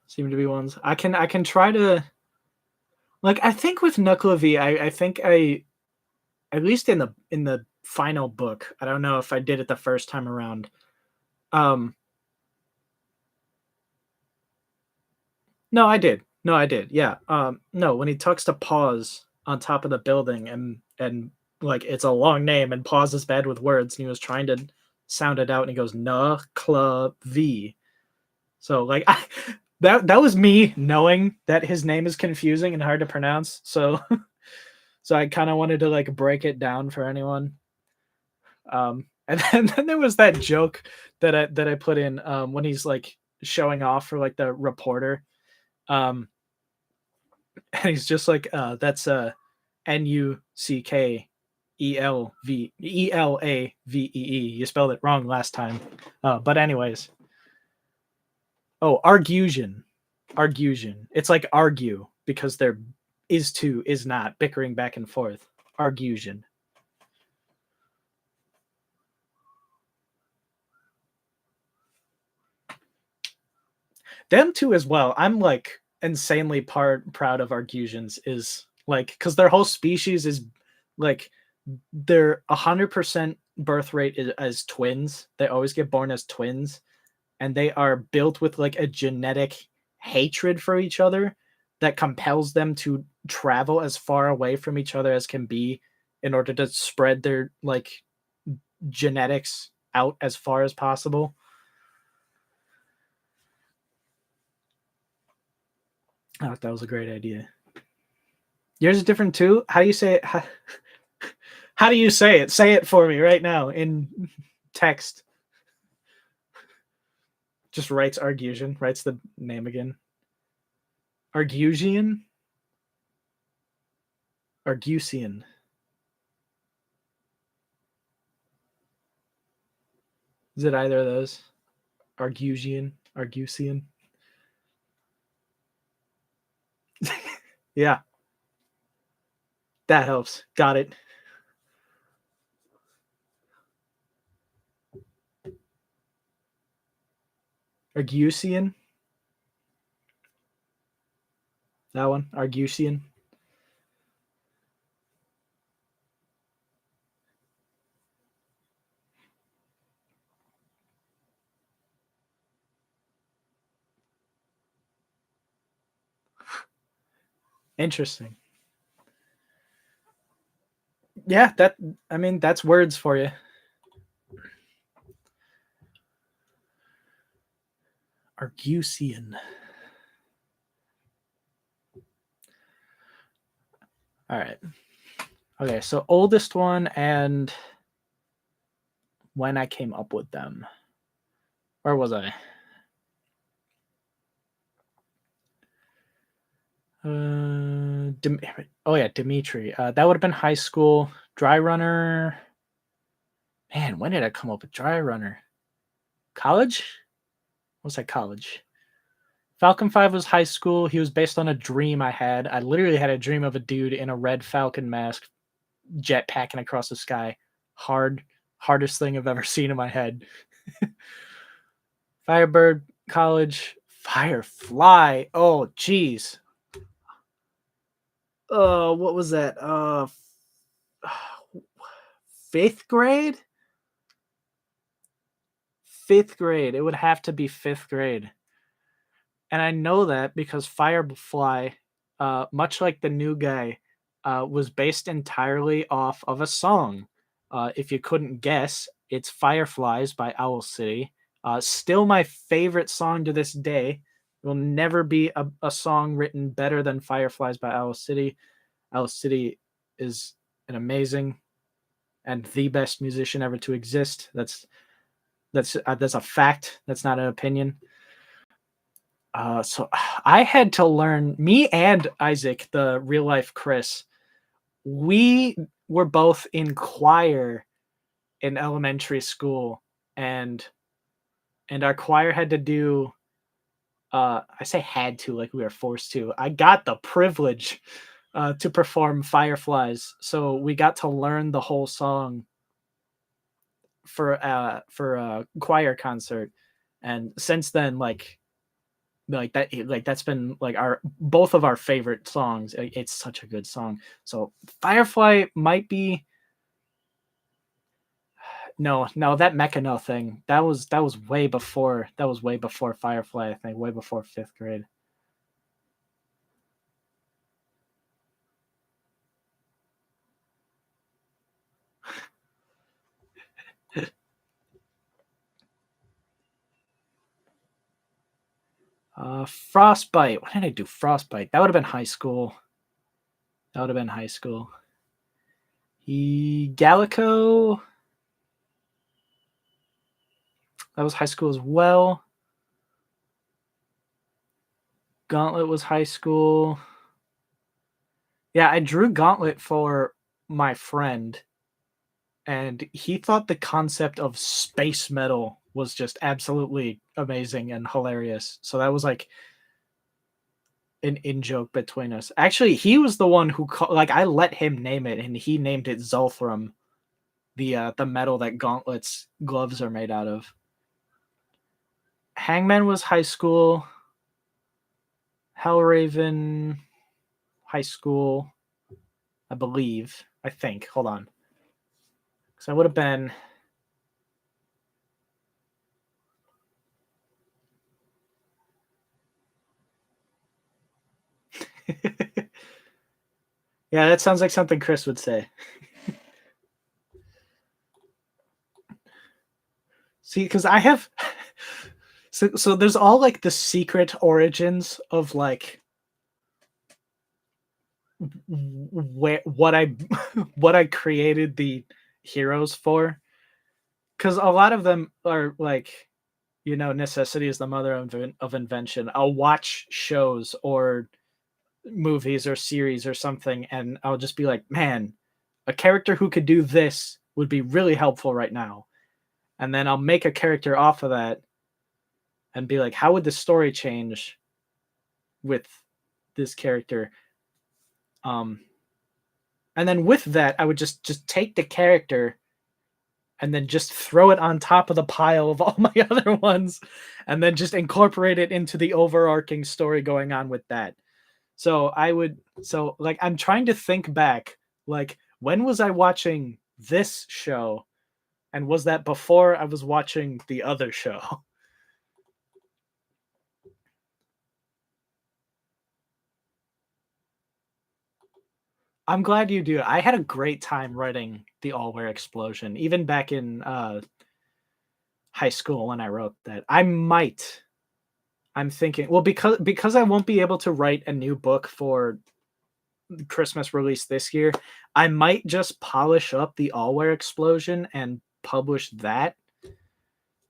Seem to be ones. I can try to like I think with Nuclavy, I think I at least in the final book, I don't know if I did it the first time around. Um no, I did. No, I did. Yeah. No, when he talks to Pause on top of the building and like it's a long name and Pause is bad with words and he was trying to sound it out and he goes Nuclavy. So like that was me knowing that his name is confusing and hard to pronounce. So so I kind of wanted to like break it down for anyone. And then there was that joke that I put in when he's like showing off for like the reporter. Um, and he's just like, that's Nuckelvee. You spelled it wrong last time. But anyways. Oh, Argusion. Argusion. It's like argue because they're is to, is not, bickering back and forth. Argusion. Them two as well. I'm like insanely proud of Argusians is like because their whole species is like they're 100% birth rate is, as twins. They always get born as twins, and they are built with like a genetic hatred for each other that compels them to travel as far away from each other as can be in order to spread their like genetics out as far as possible. I thought that was a great idea. Yours is different too? How do you say it? How do you say it? Say it for me right now in text. Just writes Argusian, writes the name again. Argusian? Argusian. Is it either of those? Argusian? Argusian? Yeah, that helps. Got it. Argusian? That one? Argusian? Interesting. Yeah, that I mean that's words for you. Argusian. All right. Okay, so oldest one and when I came up with them. Where was I? Oh yeah, Dimitri. That would have been high school. Dry Runner. Man, when did I come up with Dry Runner? College? What was that college? Falcon 5 was high school. He was based on a dream I had. I literally had a dream of a dude in a red Falcon mask jet packing across the sky. Hardest thing I've ever seen in my head. Firebird, college, Firefly. Oh, jeez. What was that? Fifth grade? Fifth grade. It would have to be fifth grade. And I know that because Firefly, much like the new guy, was based entirely off of a song. If you couldn't guess, it's Fireflies by Owl City. Still my favorite song to this day. There will never be a song written better than Fireflies by Owl City. Owl City is an amazing and the best musician ever to exist. That's a fact. That's not an opinion. So I had to learn. Me and Isaac, the real life Chris, we were both in choir in elementary school, and our choir had to do. I say had to, like we were forced to. I got the privilege to perform Fireflies, so we got to learn the whole song for a choir concert, and since then, that's been like our both of our favorite songs. It's such a good song. So Firefly might be no that Mechano thing that was way before Firefly. I think way before fifth grade. Frostbite. What did I do? Frostbite. That would have been high school. That would have been high school. Gallico. That was high school as well. Gauntlet was high school. Yeah, I drew Gauntlet for my friend, and he thought the concept of space metal was just absolutely amazing and hilarious. So that was like an in joke between us. Actually, he was the one who like I let him name it, and he named it Zulthrum, the metal that Gauntlet's gloves are made out of. Hangman was high school. Hellraven, high school, I believe. I think. Hold on. Because I would have been. Yeah, that sounds like something Chris would say. See, because I have. So there's all like the secret origins of like what I what I created the heroes for, because a lot of them are like, necessity is the mother of invention. I'll watch shows or movies or series or something, and I'll just be like, man, a character who could do this would be really helpful right now. And then I'll make a character off of that and be like, how would the story change with this character? Um, and then with that, I would just take the character and then just throw it on top of the pile of all my other ones, and then just incorporate it into the overarching story going on with that. So like I'm trying to think back, like when was I watching this show, and was that before I was watching the other show? I'm glad you do. I had a great time writing the All Wear Explosion, even back in high school when I wrote that. I'm thinking, well, because I won't be able to write a new book for the Christmas release this year, I might just polish up the All Wear Explosion and publish that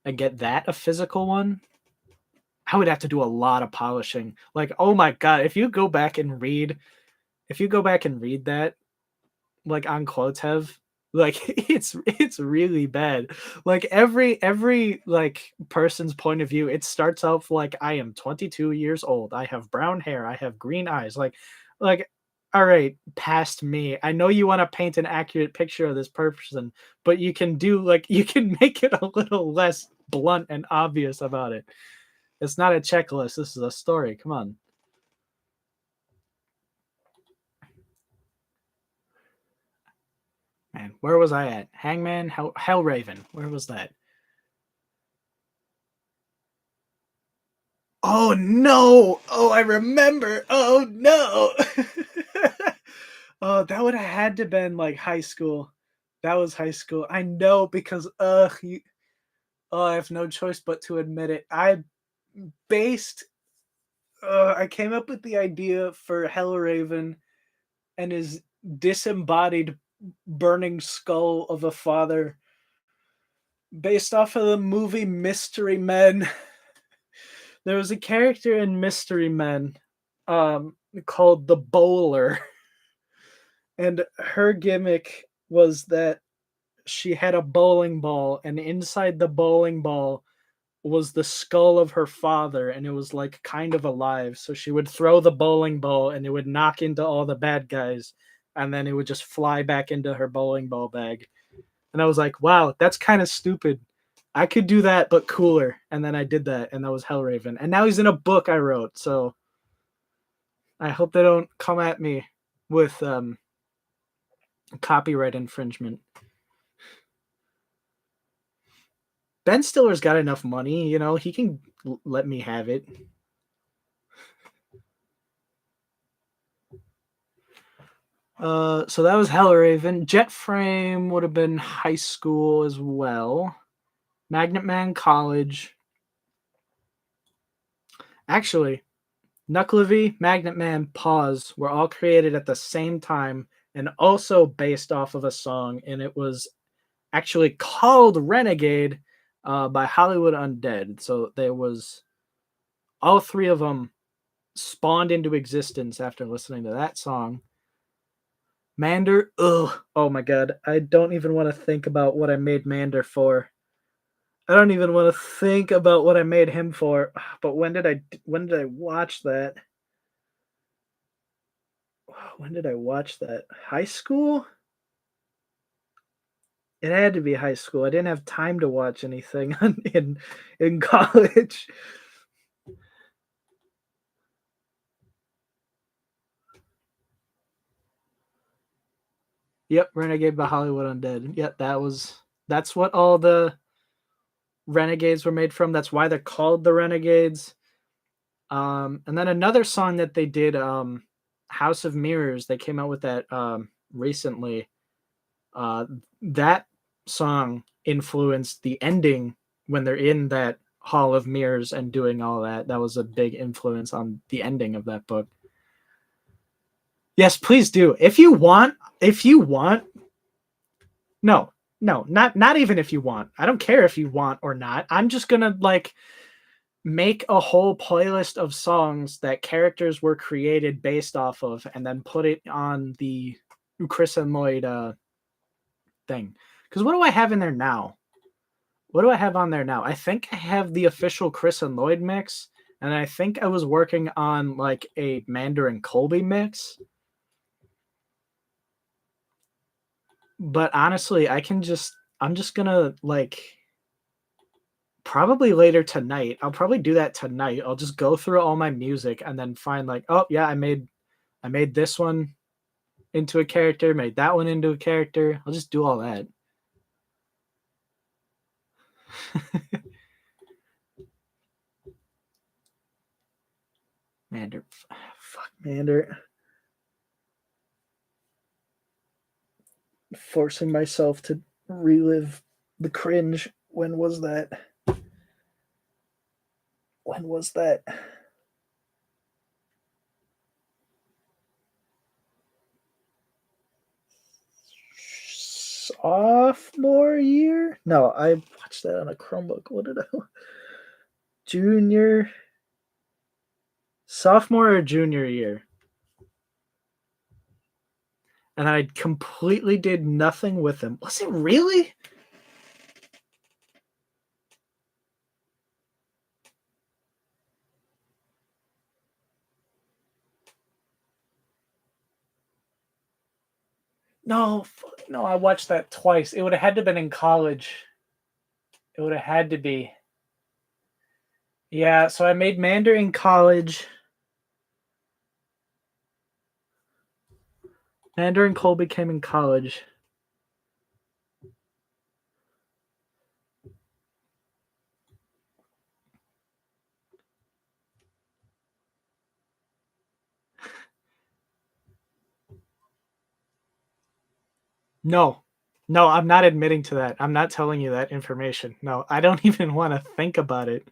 and get that a physical one. I would have to do a lot of polishing. Like, oh my god, if you go back and read that, like on Quotev, like it's really bad. Like every like person's point of view, it starts off like, I am 22 years old. I have brown hair. I have green eyes. Like all right, past me. I know you want to paint an accurate picture of this person, but you can make it a little less blunt and obvious about it. It's not a checklist. This is a story. Come on. Man, where was I at? Hangman, Hellraven. Where was that? Oh no! Oh, I remember. Oh no! Oh, that would have had to been like high school. That was high school. I know because I have no choice but to admit it. Based I came up with the idea for Hellraven and his disembodied burning skull of a father based off of the movie Mystery Men. There was a character in Mystery Men called the Bowler, and her gimmick was that she had a bowling ball, and inside the bowling ball was the skull of her father, and it was like kind of alive. So she would throw the bowling ball, and it would knock into all the bad guys, and then it would just fly back into her bowling ball bag. And I was like, wow, that's kind of stupid. I could do that, but cooler. And then I did that, and that was Hellraven. And now he's in a book I wrote. So I hope they don't come at me with copyright infringement. Ben Stiller's got enough money, he can let me have it. So that was Hellraven. Jetframe would have been high school as well. Magnet Man, college. Actually, Nuckelavee, Magnet Man, Pause were all created at the same time and also based off of a song, and it was actually called Renegade by Hollywood Undead. So there was all three of them spawned into existence after listening to that song. Mander, ugh, oh my god, I don't even want to think about what I made Mander for. I don't even want to think about what I made him for. But when did I watch that? When did I watch that? High school? It had to be high school. I didn't have time to watch anything in college. Yep, Renegade by Hollywood Undead. Yep, that's what all the Renegades were made from. That's why they're called the Renegades. And then another song that they did, House of Mirrors, they came out with that recently. That song influenced the ending when they're in that Hall of Mirrors and doing all that. That was a big influence on the ending of that book. Yes, please do. If you want, no, not even if you want. I don't care if you want or not. I'm just gonna like make a whole playlist of songs that characters were created based off of, and then put it on the Chris and Lloyd thing. Because what do I have in there now? What do I have on there now? I think I have the official Chris and Lloyd mix, and I think I was working on like a Mandarin Colby mix. But honestly, I'm just gonna like probably later tonight. I'll probably do that tonight. I'll just go through all my music and then find like, oh yeah, I made this one into a character, made that one into a character. I'll just do all that. Mander, fuck Mander. Forcing myself to relive the cringe. When was that? When was that? Sophomore year? No, I watched that on a Chromebook. What did I? Junior, sophomore or junior year, and I completely did nothing with him. Was it really? No, no, I watched that twice. It would have had to have been in college. It would have had to be. Yeah, so I made Mander in college. Mander and Colby came in college. No, no, I'm not admitting to that. I'm not telling you that information. No, I don't even want to think about it.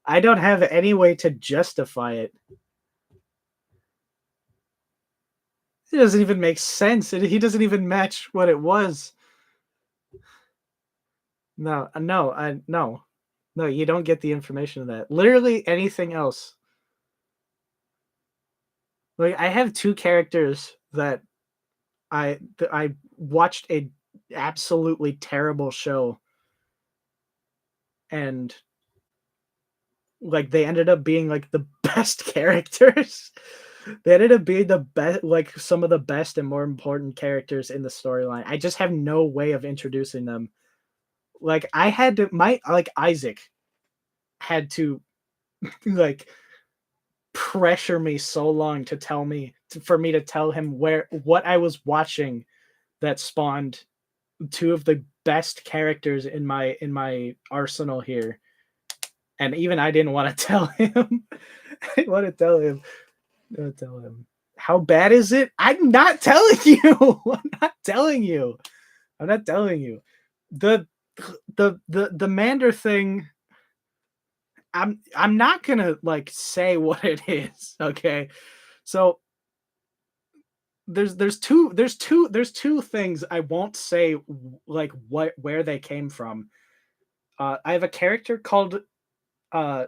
I don't have any way to justify it. It doesn't even make sense. He doesn't even match what it was. No, no. You don't get the information of that. Literally anything else. Like I have two characters that I watched a absolutely terrible show, and like they ended up being like the best characters. They ended up being the best, like some of the best and more important characters in the storyline. I just have no way of introducing them. Like I had to my like Isaac had to like pressure me so long to tell me for me to tell him what I was watching that spawned two of the best characters in my arsenal here. And even I didn't want to tell him. I didn't want to tell him. Tell him. How bad is it? I'm not telling you. I'm not telling you. I'm not telling you. The Mander thing, I'm not gonna like say what it is, okay? So there's two things I won't say like what where they came from. I have a character called uh,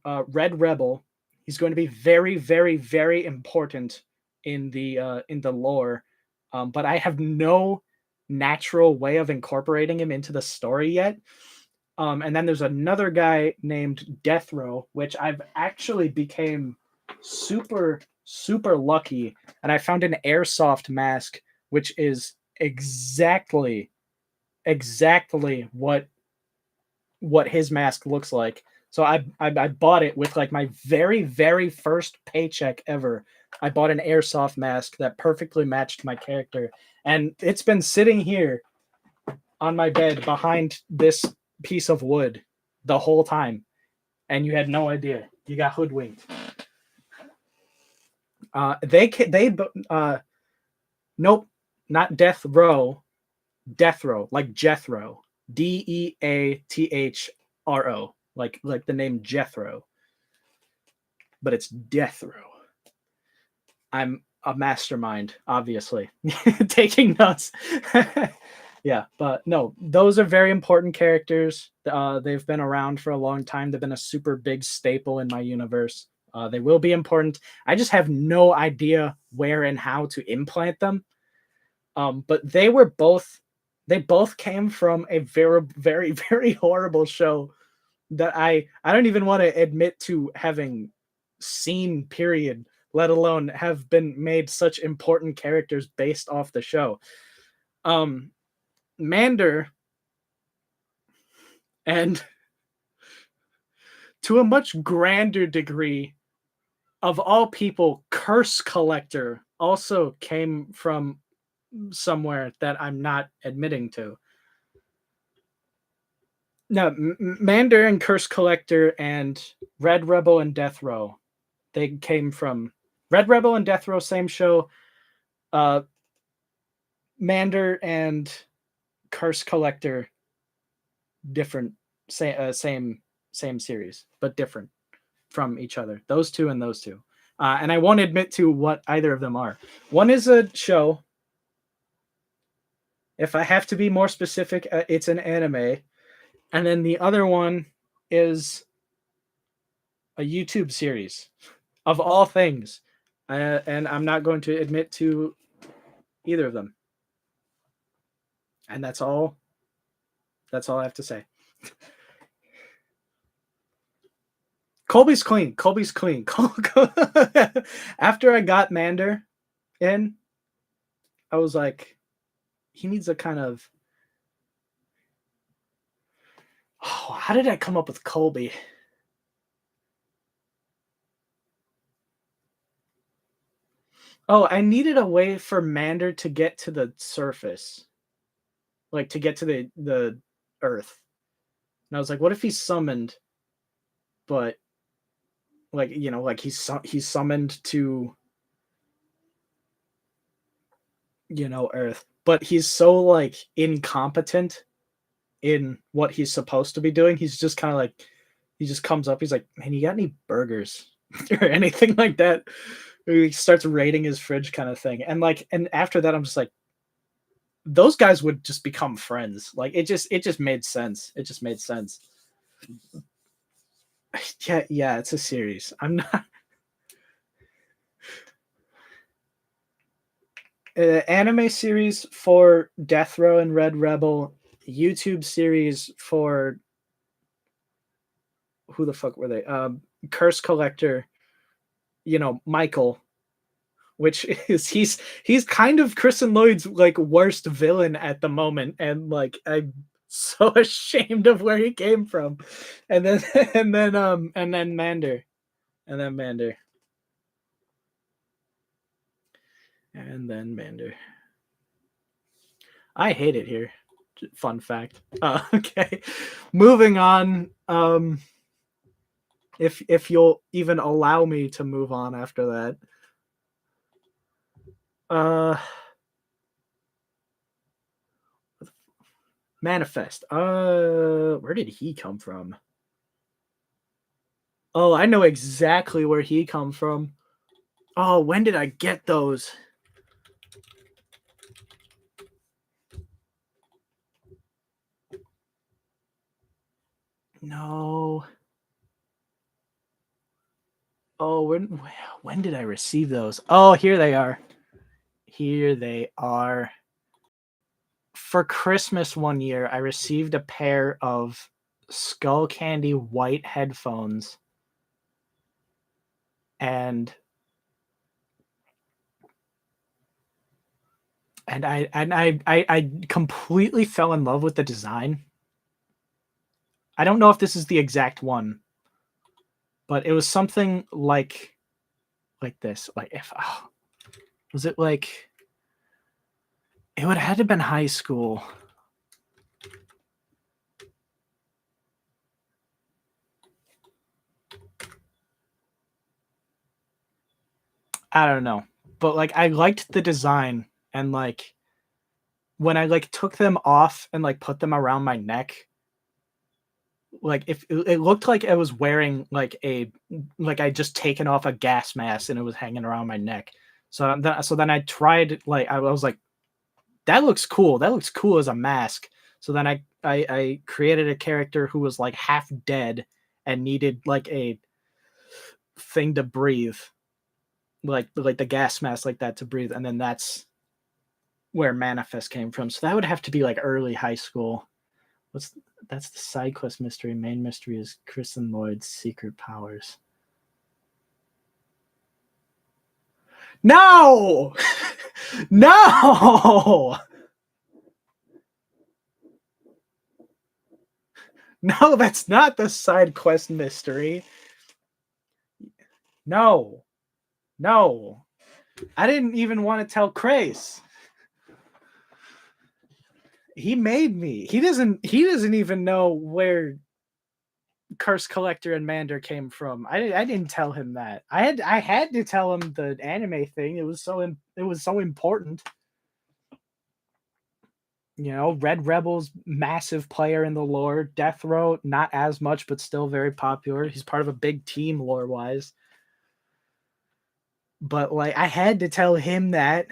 Red Rebel. He's going to be very very important in the lore, but I have no natural way of incorporating him into the story yet. And then there's another guy named Death Row, which I've actually became super lucky, and I found an airsoft mask, which is exactly what his mask looks like. So I bought it with like my very first paycheck ever. I bought an airsoft mask that perfectly matched my character, and it's been sitting here on my bed behind this piece of wood the whole time, and you had no idea. You got hoodwinked. Nope, not Death Row. Death Row, like Jethro. Deathro, like the name Jethro, but it's Death Row. I'm a mastermind, obviously, taking notes. Yeah, but no, those are very important characters. They've been around for a long time. They've been a super big staple in my universe. They will be important. I just have no idea where and how to implant them. But they both came from a very, very, very horrible show that I don't even want to admit to having seen, period, let alone have been made such important characters based off the show. Mander, and to a much grander degree, of all people, Curse Collector also came from somewhere that I'm not admitting to. No, Mander and Curse Collector and Red Rebel and Death Row, they came from Red Rebel and Death Row, same show. Mander and Curse Collector, different, same series, but different from each other. Those two and those two. And I won't admit to what either of them are. One is a show. If I have to be more specific, it's an anime. And then the other one is a YouTube series, of all things. And I'm not going to admit to either of them. And that's all. That's all I have to say. Colby's clean. Colby's clean. After I got Mander in, I was like, he needs a kind of. Oh, how did I come up with Colby? Oh, I needed a way for Mander to get to the surface, like to get to the Earth. And I was like, what if he's summoned, but like like he's summoned to Earth, but he's so like incompetent in what he's supposed to be doing. He's just kind of like, he just comes up. He's like, man, you got any burgers or anything like that? He starts raiding his fridge, kind of thing. And after that, I'm just like, those guys would just become friends. Like it just made sense. It just made sense. Yeah, it's a series. I'm not. Anime series for Death Row and Red Rebel. YouTube series for who the fuck were they? Curse Collector. Michael, which is he's kind of Chris and Lloyd's like worst villain at the moment, and like I'm so ashamed of where he came from. And then and then Mander. And then Mander. And then Mander. I hate it here. Fun fact. Okay. Moving on. If you'll even allow me to move on after that. Manifest. Where did he come from? Oh, I know exactly where he come from. Oh, when did I get those? No. Oh, when did I receive those? Oh, here they are. Here they are. For Christmas one year, I received a pair of Skull Candy white headphones. And I completely fell in love with the design. I don't know if this is the exact one, but it was something like this. Like was it like, it would have had to have been high school. I don't know, but like I liked the design, and like when I like took them off and like put them around my neck, like if it looked like I was wearing like I just taken off a gas mask and it was hanging around my neck. So then I tried, like, I was like, that looks cool. That looks cool as a mask. So then I created a character who was like half dead and needed like a thing to breathe, like the gas mask like that to breathe, and then that's where Manifest came from. So that would have to be like early high school. What's That's the side quest mystery. Main mystery is Kristen Lloyd's secret powers. No! No! No, that's not the side quest mystery. No. No. I didn't even want to tell Crace. He made me. He doesn't even know where Curse Collector and Mander came from. I didn't tell him that. I had to tell him the anime thing. It was so important. You know, Red Rebel's massive player in the lore. Death Row, not as much, but still very popular. He's part of a big team lore wise. But like, I had to tell him that.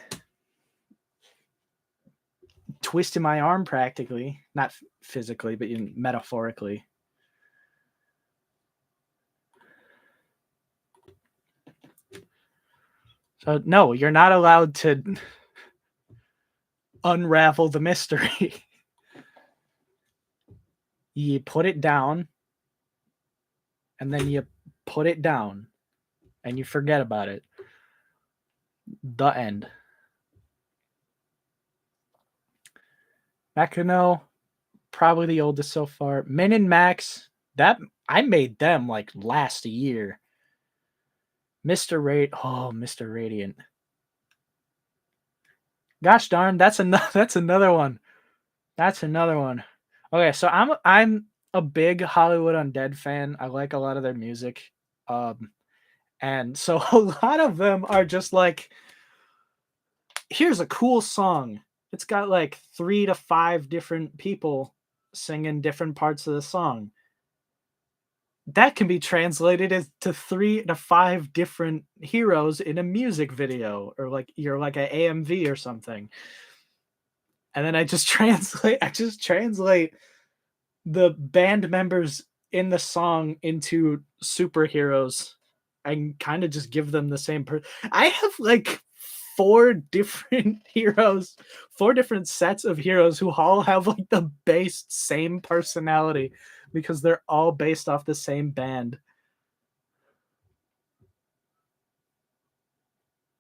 Twisting my arm practically, not physically, but metaphorically. So no, you're not allowed to unravel the mystery. You put it down, and then you put it down, and you forget about it. The end. Makuno, probably the oldest so far. Min and Max, that I made them like last year. Mr. Radiant. Gosh darn, that's another one. That's another one. Okay, so I'm a big Hollywood Undead fan. I like a lot of their music. And so a lot of them are just like, here's a cool song. It's got like 3 to 5 different people singing different parts of the song. That can be translated as to 3 to 5 different heroes in a music video, or like you're like an AMV or something. And then I just translate the band members in the song into superheroes and kind of just give them the same I have like 4 different heroes, 4 different sets of heroes who all have like the base same personality because they're all based off the same band.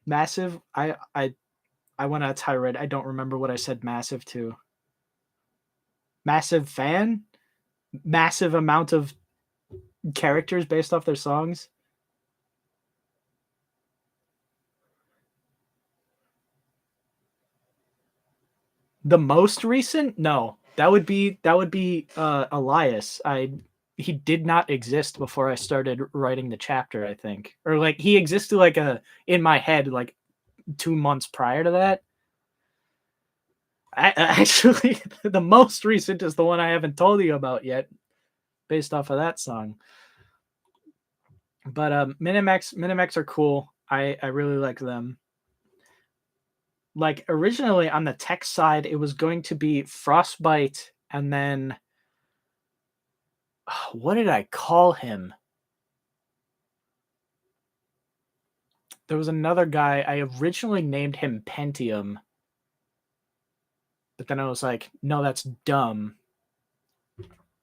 Massive, I went on a tirade. I don't remember what I said massive to. Massive fan? Massive amount of characters based off their songs? The most recent? No. That would be Elias. He did not exist before I started writing the chapter, I think. Or like he existed like in my head like 2 months prior to that. Actually, the most recent is the one I haven't told you about yet, based off of that song. But Minimax are cool. I really like them. Like originally on the tech side, it was going to be Frostbite, and then what did I call him? There was another guy. I originally named him Pentium, but then I was like, no, that's dumb.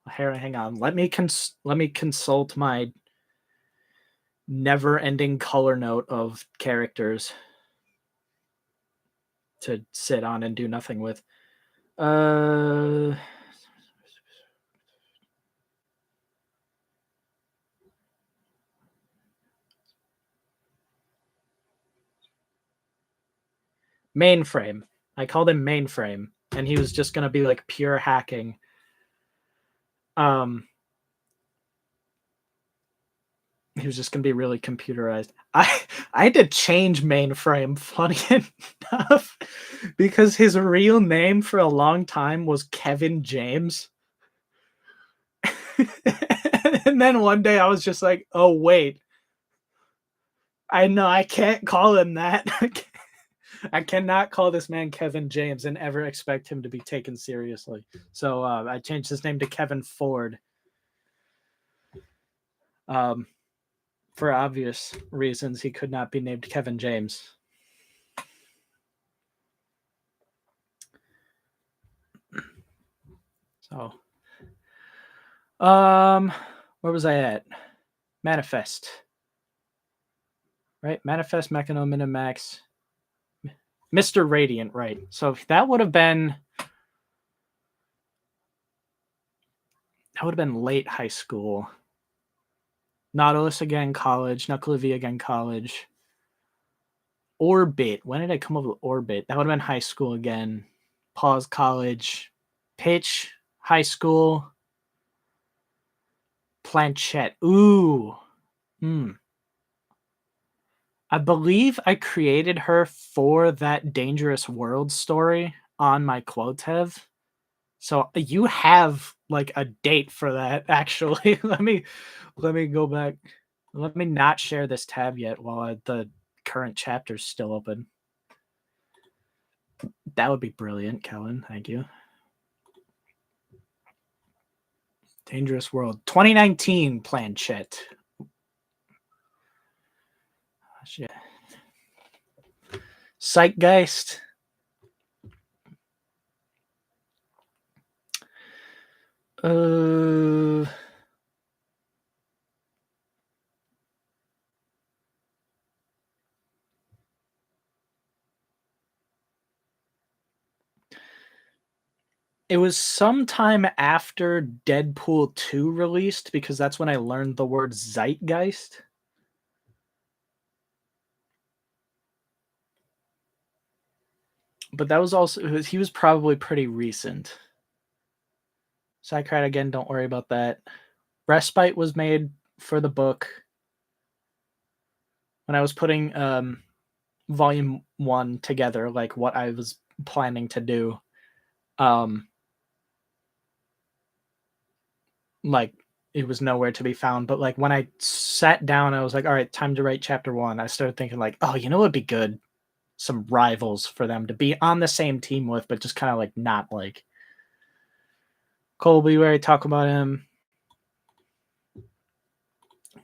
Hang on. Let me consult my never-ending color note of characters to sit on and do nothing with. Mainframe. I called him Mainframe, and he was just gonna be like pure hacking. He was just gonna be really computerized. I had to change Mainframe, funny enough, because his real name for a long time was Kevin James. And then one day I was just like, oh wait, I know I can't call him that. I cannot call this man Kevin James and ever expect him to be taken seriously. So I changed his name to Kevin Ford. For obvious reasons, he could not be named Kevin James. So, where was I at? Manifest. Right? Manifest, Mechano, Minimax, Mr. Radiant, right. So that would have been late high school. Nautilus again, college. Knuckle V again, college. Orbit. When did I come up with Orbit? That would have been high school again. Pause, college. Pitch, high school. Planchette. Ooh. I believe I created her for that Dangerous World story on my Quotev. So you have like a date for that, actually. let me go back. Let me not share this tab yet while the current chapter's still open. That would be brilliant, Kellen. Thank you. Dangerous World 2019 Planchette. Oh, shit. Zeitgeist. It was sometime after Deadpool 2 released because that's when I learned the word zeitgeist. But that was also, he was probably pretty recent. Psycrat again, don't worry about that. Respite was made for the book. When I was putting volume 1 together, like what I was planning to do, like it was nowhere to be found. But like when I sat down, I was like, all right, time to write chapter 1. I started thinking like, oh, you know what would be good? Some rivals for them to be on the same team with, but just kind of like not like Colby, we already talk about him.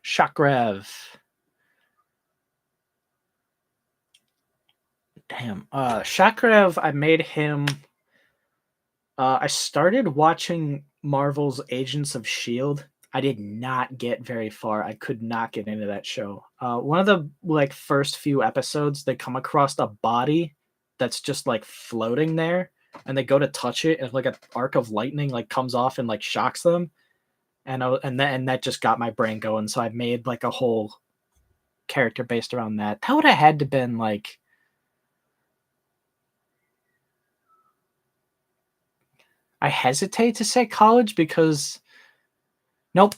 Shakrev. Damn. Shakrev, I made him. I started watching Marvel's Agents of S.H.I.E.L.D. I did not get very far. I could not get into that show. One of the like first few episodes, they come across a body that's just like floating there, and they go to touch it, and like an arc of lightning like comes off and like shocks them, and that just got my brain going. So I made like a whole character based around that. That would have had to been like. I hesitate to say college because nope,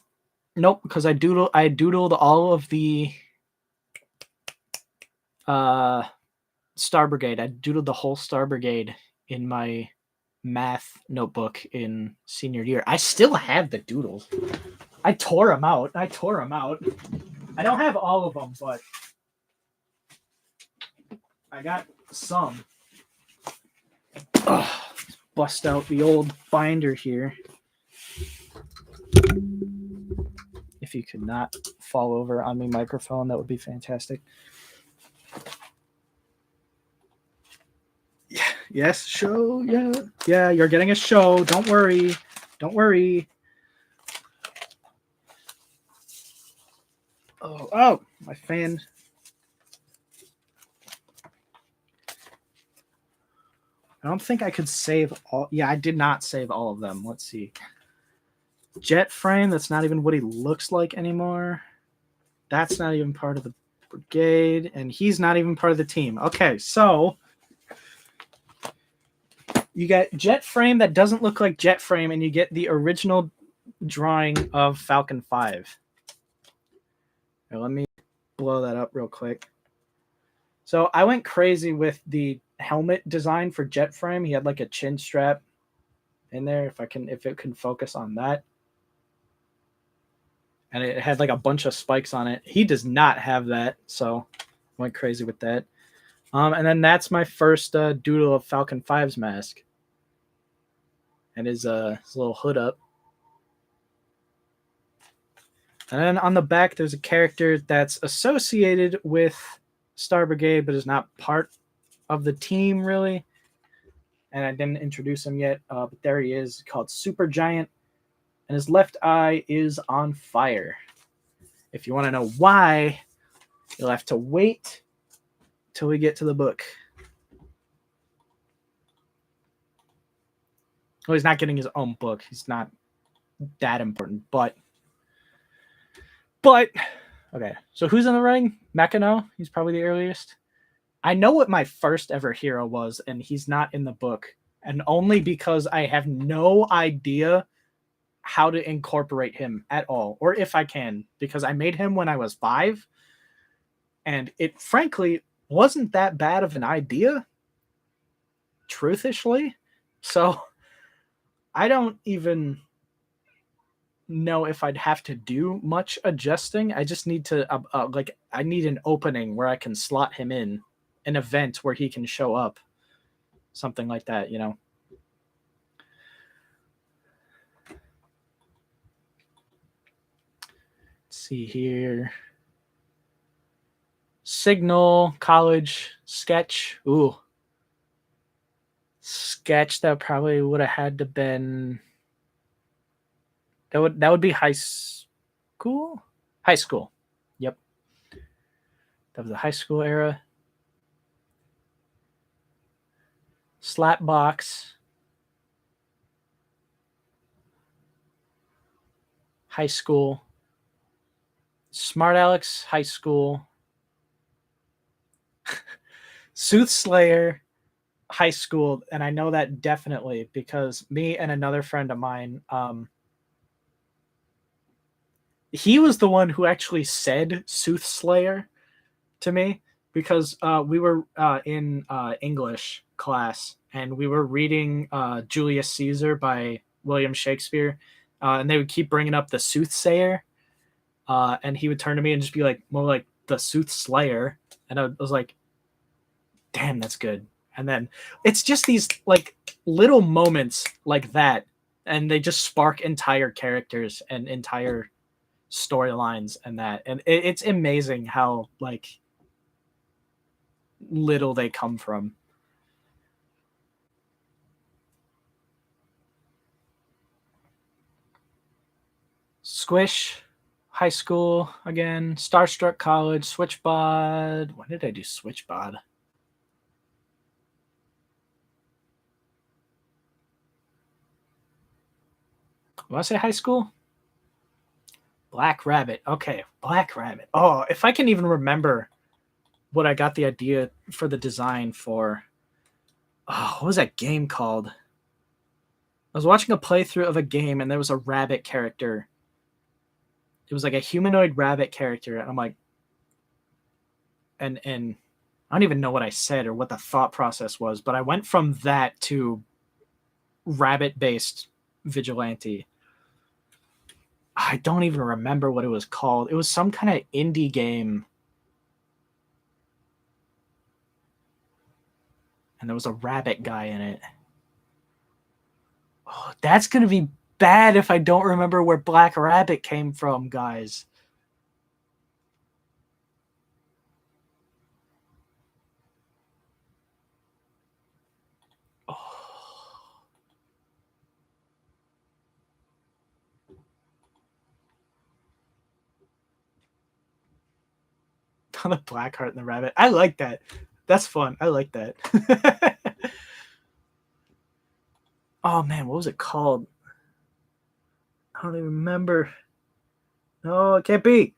because I doodled all of the Star Brigade. I doodled the whole Star Brigade in my math notebook in senior year. I still have the doodles. I tore them out. I don't have all of them, but I got some. Ugh, bust out the old binder here. If you could not fall over on my microphone, that would be fantastic. Yeah, yes, show, yeah, you're getting a show. Don't worry. Oh, my fan. I don't think I could save all. Yeah, I did not save all of them. Let's see. Jet Frame, that's not even what he looks like anymore. That's not even part of the brigade, and he's not even part of the team. Okay, so you got Jet Frame that doesn't look like Jet Frame, and you get the original drawing of Falcon 5. Now, let me blow that up real quick. So I went crazy with the helmet design for Jet Frame. He had like a chin strap in there. If it can focus on that. and it had like a bunch of spikes on it. He does not have that, so went crazy with that. And then that's my first doodle of Falcon 5's mask, and his little hood up. And then on the back, there's a character that's associated with Star Brigade, but is not part of the team really. And I didn't introduce him yet, but there he is, called Supergiant, and his left eye is on fire. If you want to know why, you'll have to wait till we get to the book. Well, he's not getting his own book. He's not that important, but okay. So who's in the ring? Meccano. He's probably the earliest. I know what my first ever hero was, and he's not in the book, and only because I have no idea how to incorporate him at all, or if I can, because I made him when I was 5, and it frankly wasn't that bad of an idea, truthishly. So I don't even know if I'd have to do much adjusting. I just need to I need an opening where I can slot him in an event where he can show up, something like that, you know. Let's see here. Signal, college, sketch. Ooh. Sketch, that probably would have had to been that would be high school? High school. Yep. That was the high school era. Slapbox. High school. Smart Alex, high school. Soothslayer, high school, and I know that definitely because me and another friend of mine, he was the one who actually said Soothslayer to me because we were in English class and we were reading Julius Caesar by William Shakespeare, and they would keep bringing up the Soothsayer, and he would turn to me and just be like, more like the Soothslayer, and I was like, damn, that's good. And then it's just these like little moments like that, and they just spark entire characters and entire storylines and that, and it's amazing how like little they come from. Squish, high school again. Starstruck college. Switchbod. When did I do Switchbod? Want to say high school? Black Rabbit. Okay, Black Rabbit. Oh, if I can even remember what I got the idea for the design for. Oh, what was that game called? I was watching a playthrough of a game and there was a rabbit character. It was like a humanoid rabbit character, and I'm like, and I don't even know what I said or what the thought process was, but I went from that to rabbit-based vigilante. I don't even remember what it was called. It was some kind of indie game. And there was a rabbit guy in it. Oh, that's going to be bad if I don't remember where Black Rabbit came from, guys. Oh. The Black Heart and the Rabbit. I like that. That's fun. I like that. Oh man, what was it called? I don't even remember. No, it can't be.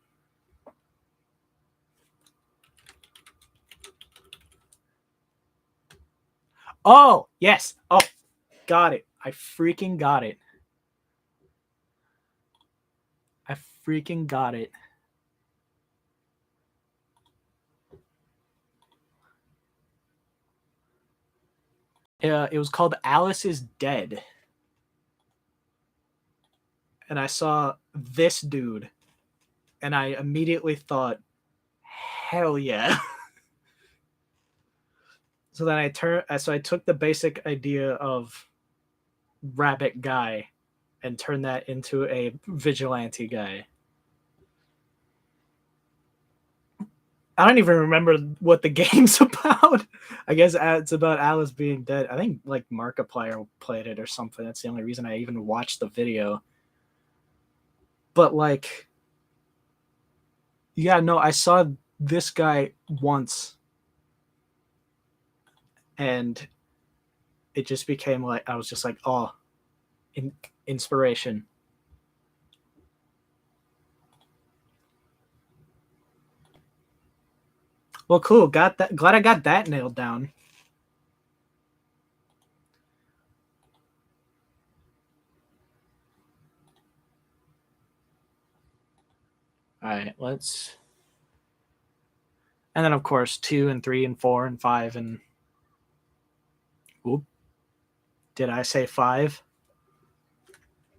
Oh, yes. Oh, got it. I freaking got it. I freaking got it. It was called Alice is Dead. And I saw this dude and I immediately thought, hell yeah. So then I took the basic idea of rabbit guy and turned that into a vigilante guy. I don't even remember what the game's about. I guess it's about Alice being dead. I think like Markiplier played it or something. That's the only reason I even watched the video. But like, yeah, no, I saw this guy once, and it just became like I was just like, oh, inspiration. Well, cool. Got that. Glad I got that nailed down. All right, let's. And then of course 2 and 3 and 4 and 5 and. Oop. Did I say 5?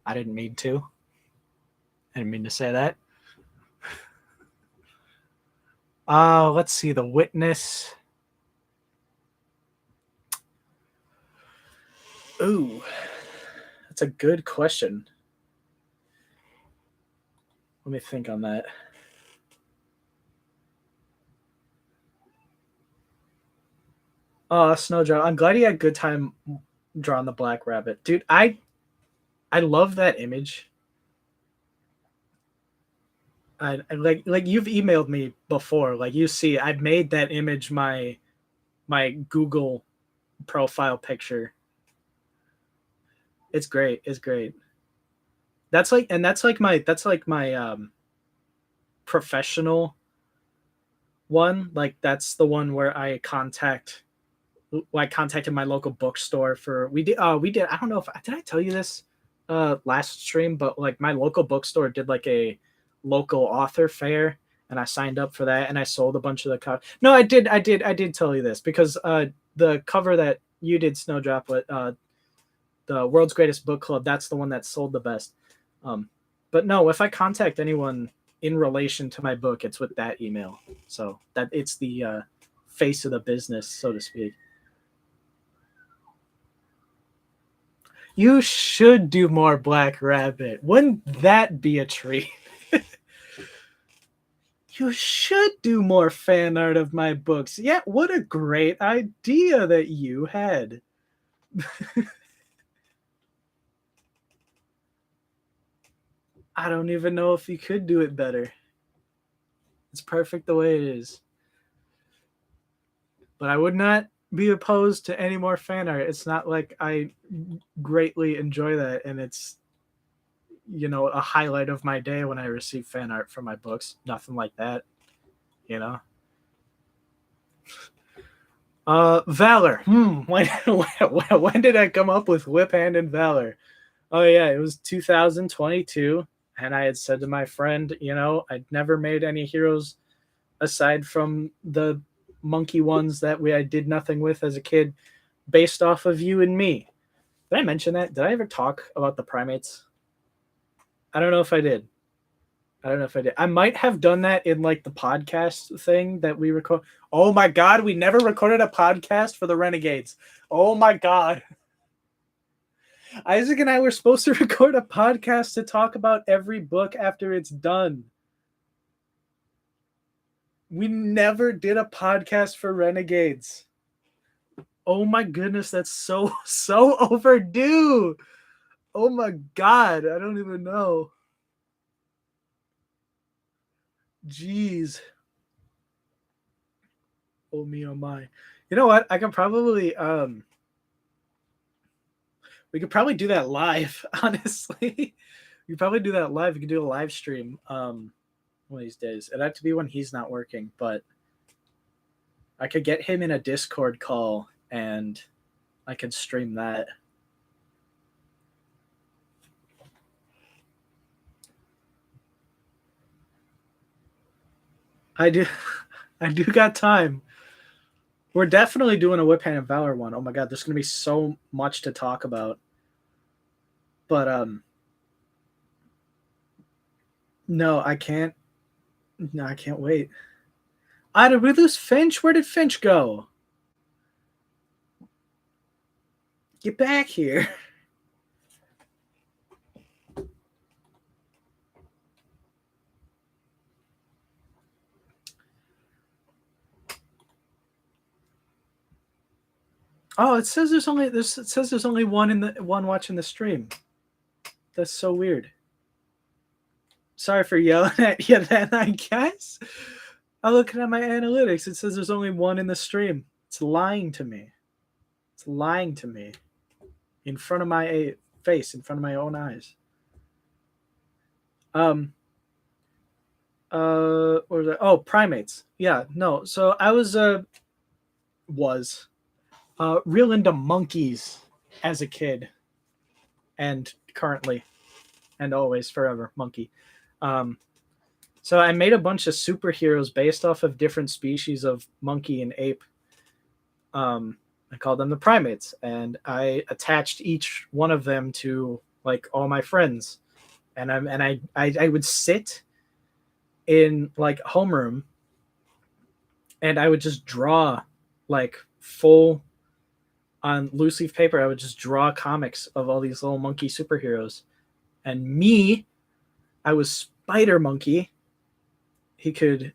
I didn't mean to. I didn't mean to say that. Let's see. The Witness. Ooh, that's a good question. Let me think on that. Snowdrop. I'm glad you had a good time drawing the Black Rabbit, dude. I love that image. I like you've emailed me before. Like you see, I've made that image my Google profile picture. It's great. It's great. That's like my professional one. Like that's the one where I contacted my local bookstore for we did I don't know if did I tell you this last stream, but like my local bookstore did like a local author fair, and I signed up for that, and I sold a bunch of the cover. No, I did tell you this because the cover that you did, Snowdrop, with the World's Greatest Book Club, that's the one that sold the best. Um, but no, if I contact anyone in relation to my book, it's with that email. So that it's the face of the business, so to speak. You should do more Black Rabbit. Wouldn't that be a treat? You should do more fan art of my books. Yeah, what a great idea that you had. I don't even know if you could do it better. It's perfect the way it is. But I would not be opposed to any more fan art. It's not like I greatly enjoy that, and it's a highlight of my day when I receive fan art from my books. Nothing like that, you know. Valor. When did I come up with Whip Hand and Valor? Oh yeah, it was 2022, and I had said to my friend, I'd never made any heroes aside from the monkey ones that I did nothing with as a kid, based off of you and me. Did I mention that? Did I ever talk about the primates? I don't know if I did. I might have done that in like the podcast thing that we record. Oh my god, we never recorded a podcast for the Renegades. Oh my god. Isaac and I were supposed to record a podcast to talk about every book after it's done. We never did a podcast for Renegades. Oh my goodness, that's so overdue. Oh my god, I don't even know. Jeez. Oh me, oh my. You know what? I can probably we could probably do that live, honestly. We could probably do that live. We could do a live stream one of these days. It'd have to be when he's not working, but I could get him in a Discord call and I could stream that. I do I do got time. We're definitely doing a Whip Hand and Valor one. Oh my god, there's gonna be so much to talk about. But no, I can't No, I can't wait. Did we lose Finch? Where did Finch go? Get back here. Oh, it says there's only one watching the stream. That's so weird. Sorry for yelling at you then, I guess. I'm looking at my analytics. It says there's only one in the stream. It's lying to me. It's lying to me. In front of my face, in front of my own eyes. What was that? Oh, primates. Yeah, no. So I was real into monkeys as a kid, and currently, and always, forever, monkey. So I made a bunch of superheroes based off of different species of monkey and ape. I called them the primates, and I attached each one of them to like all my friends, and I would sit in like homeroom, and I would just draw like full on loose leaf paper. I would just draw comics of all these little monkey superheroes, and me, I was Spider Monkey. He could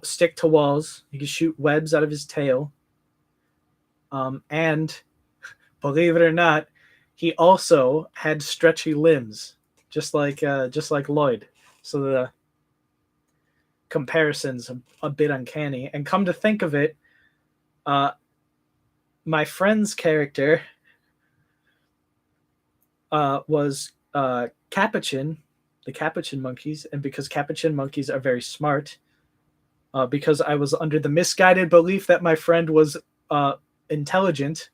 stick to walls. He could shoot webs out of his tail. And believe it or not, he also had stretchy limbs, just like Lloyd. So the comparison's a bit uncanny. And come to think of it, my friend's character was Capuchin, the Capuchin monkeys, and because Capuchin monkeys are very smart, because I was under the misguided belief that my friend was intelligent,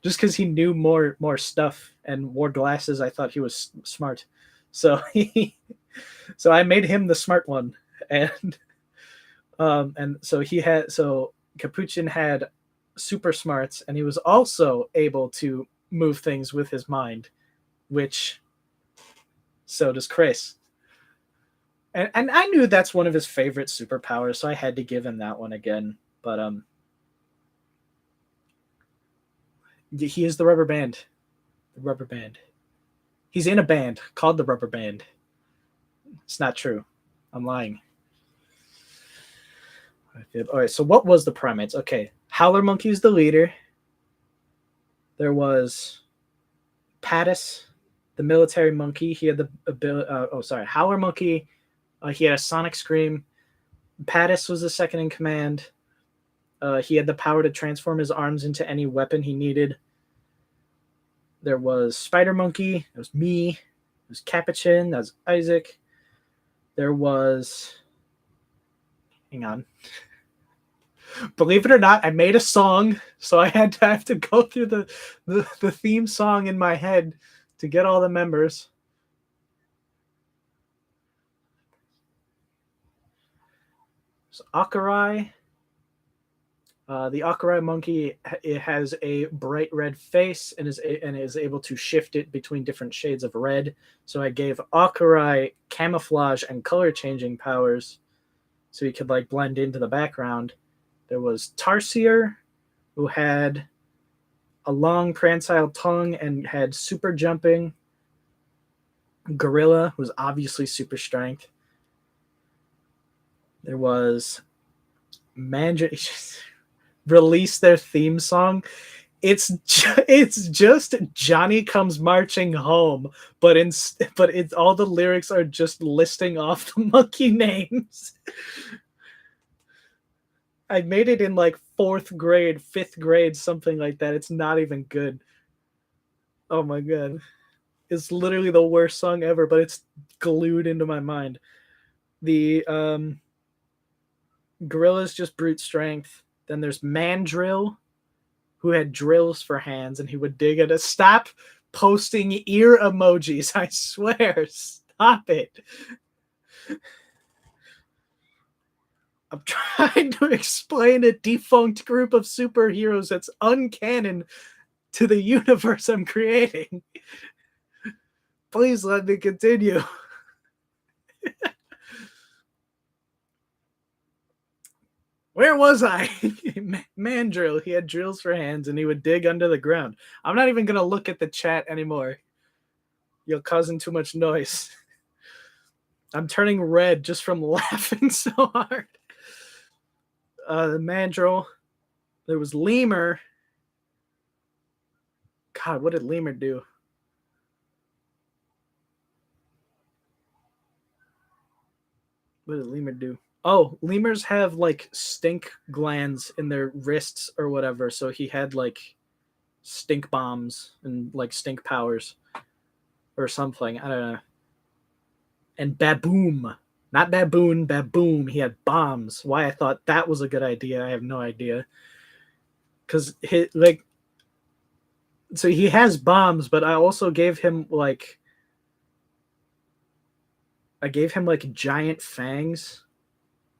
just because he knew more stuff and wore glasses, I thought he was smart. So so I made him the smart one, and so Capuchin had super smarts, and he was also able to move things with his mind, which so does Chris. And I knew that's one of his favorite superpowers, so I had to give him that one again. But he is the rubber band. The rubber band. He's in a band called the Rubber Band. It's not true. I'm lying. All right, so what was the primates? Okay, Howler Monkey is the leader. There was Pattis, the military monkey. He had the ability. Howler Monkey. He had a sonic scream. Pattis was the second in command. He had the power to transform his arms into any weapon he needed. There was Spider Monkey. There was me. There was Capuchin. That was Isaac. There was... Hang on. Believe it or not, I made a song, so I have to go through the theme song in my head to get all the members. So Akurei. The Akurei monkey, it has a bright red face and is able to shift it between different shades of red. So I gave Akurei camouflage and color changing powers, so he could like blend into the background. There was Tarsier, who had a long prehensile tongue and had super jumping. Gorilla, who was obviously super strength. There was release their theme song. It's just Johnny Comes Marching Home, but it's all the lyrics are just listing off the monkey names. I made it in like 4th grade, 5th grade, something like that. It's not even good. Oh my god. It's literally the worst song ever, but it's glued into my mind. The Gorilla's just brute strength. Then there's Mandrill, who had drills for hands, and he would dig at it. Stop posting ear emojis, I swear. Stop it. I'm trying to explain a defunct group of superheroes that's uncanon to the universe I'm creating. Please let me continue. Where was I? Mandrill. He had drills for hands and he would dig under the ground. I'm not even going to look at the chat anymore. You're causing too much noise. I'm turning red just from laughing so hard. The Mandrill. There was Lemur. God, what did Lemur do? What did Lemur do? Oh, lemurs have like stink glands in their wrists or whatever, so he had like stink bombs and like stink powers or something. I don't know. And Baboom, not baboon, Baboom. He had bombs. Why I thought that was a good idea, I have no idea. Because he like, so he has bombs, but I also gave him like, I gave him like giant fangs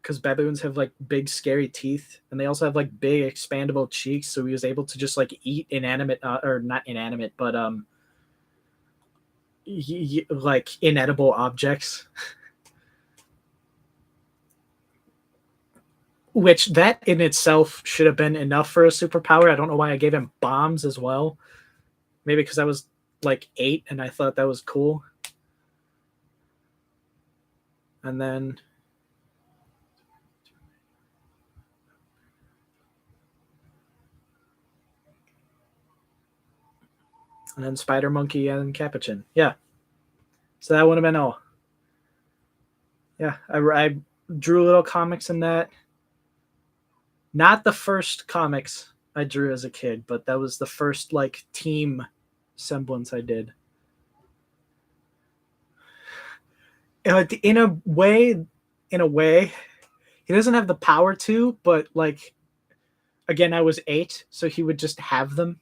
because baboons have like big scary teeth and they also have like big expandable cheeks, so he was able to just like eat inanimate or not inanimate but like inedible objects. Which that in itself should have been enough for a superpower. I don't know why I gave him bombs as well. Maybe because I was like 8 and I thought that was cool. And then Spider Monkey and Capuchin. Yeah. So that would have been all. Yeah, I drew little comics in that. Not the first comics I drew as a kid, but that was the first like team semblance I did. In a way, he doesn't have the power to, but like again, I was 8, so he would just have them.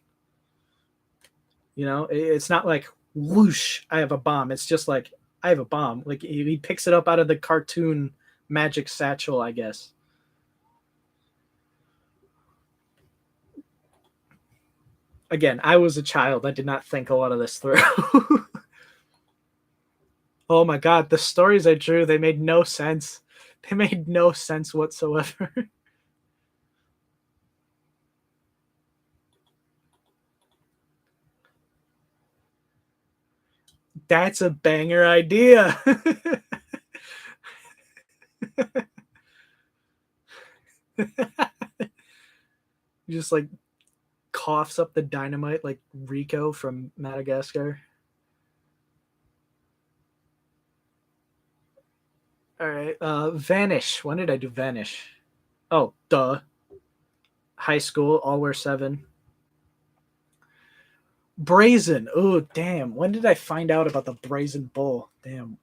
You know, it's not like whoosh, I have a bomb. It's just like I have a bomb. Like he picks it up out of the cartoon magic satchel, I guess. Again, I was a child. I did not think a lot of this through. Oh my god, the stories I drew, they made no sense. They made no sense whatsoever. That's a banger idea. Just like coughs up the dynamite like Rico from Madagascar. All right. Vanish. When did I do Vanish? Oh, duh. High school, all wear 7. Brazen. Oh, damn. When did I find out about the Brazen Bull? Damn.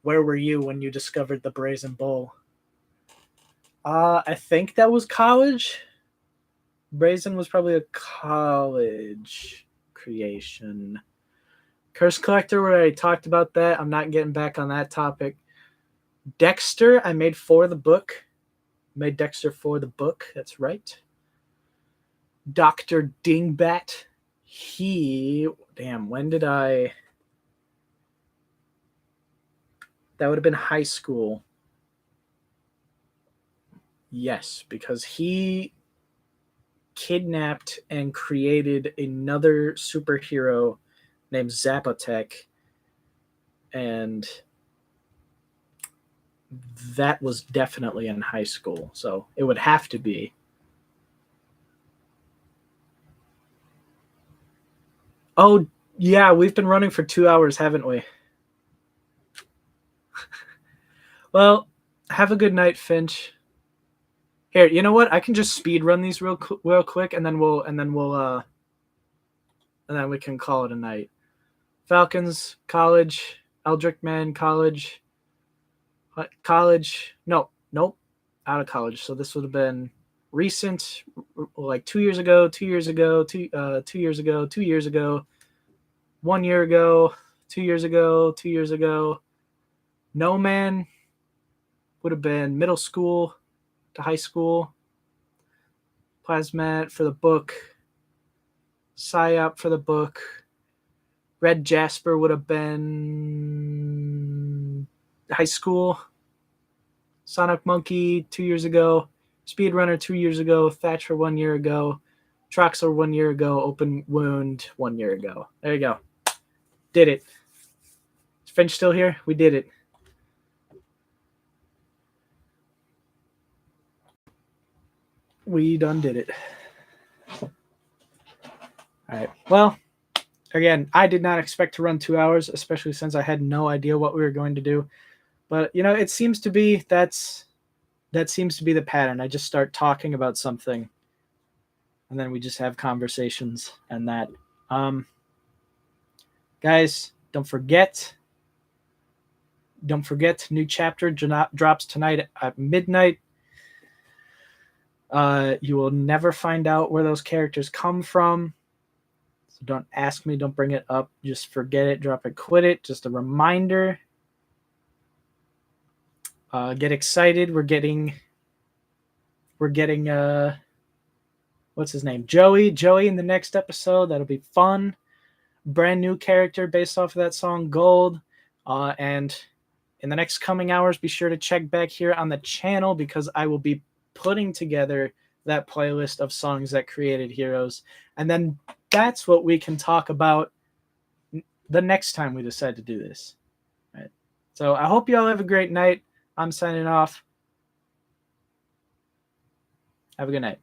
Where were you when you discovered the Brazen Bull? I think that was college. Brazen was probably a college creation. Curse Collector, where I talked about that. I'm not getting back on that topic. Dexter, I made for the book. Made Dexter for the book. That's right. Dr. Dingbat. When did I... That would have been high school. Yes, because he kidnapped and created another superhero named Zapotec, and that was definitely in high school, so it would have to be. Oh, yeah, we've been running for 2 hours, haven't we? Well, have a good night, Finch. Here, you know what? I can just speed run these real quick, and then we can call it a night. Falcons, college, Eldrick Man, college, nope, out of college. So this would have been recent, like 2 years ago, 2 years ago, 2 years ago, 2 years ago, 1 year ago, 2 years ago, 2 years ago. No Man would have been middle school to high school. Plasmat for the book. Psyop for the book. Red Jasper would have been high school. Sonic Monkey 2 years ago. Speedrunner 2 years ago, Thatcher 1 year ago, Troxler 1 year ago, Open Wound 1 year ago. There you go. Did it. Is Finch still here? We did it. We done did it. All right. Well, again, I did not expect to run 2 hours, especially since I had no idea what we were going to do. But it seems to be that seems to be the pattern. I just start talking about something, and then we just have conversations and that. Guys, don't forget, new chapter drops tonight at midnight. You will never find out where those characters come from. So don't ask me, don't bring it up. Just forget it, drop it, quit it. Just a reminder. Get excited. We're getting what's his name? Joey in the next episode. That'll be fun. Brand new character based off of that song Gold. And in the next coming hours, be sure to check back here on the channel because I will be putting together that playlist of songs that created heroes. And then that's what we can talk about the next time we decide to do this. Right. So I hope you all have a great night. I'm signing off. Have a good night.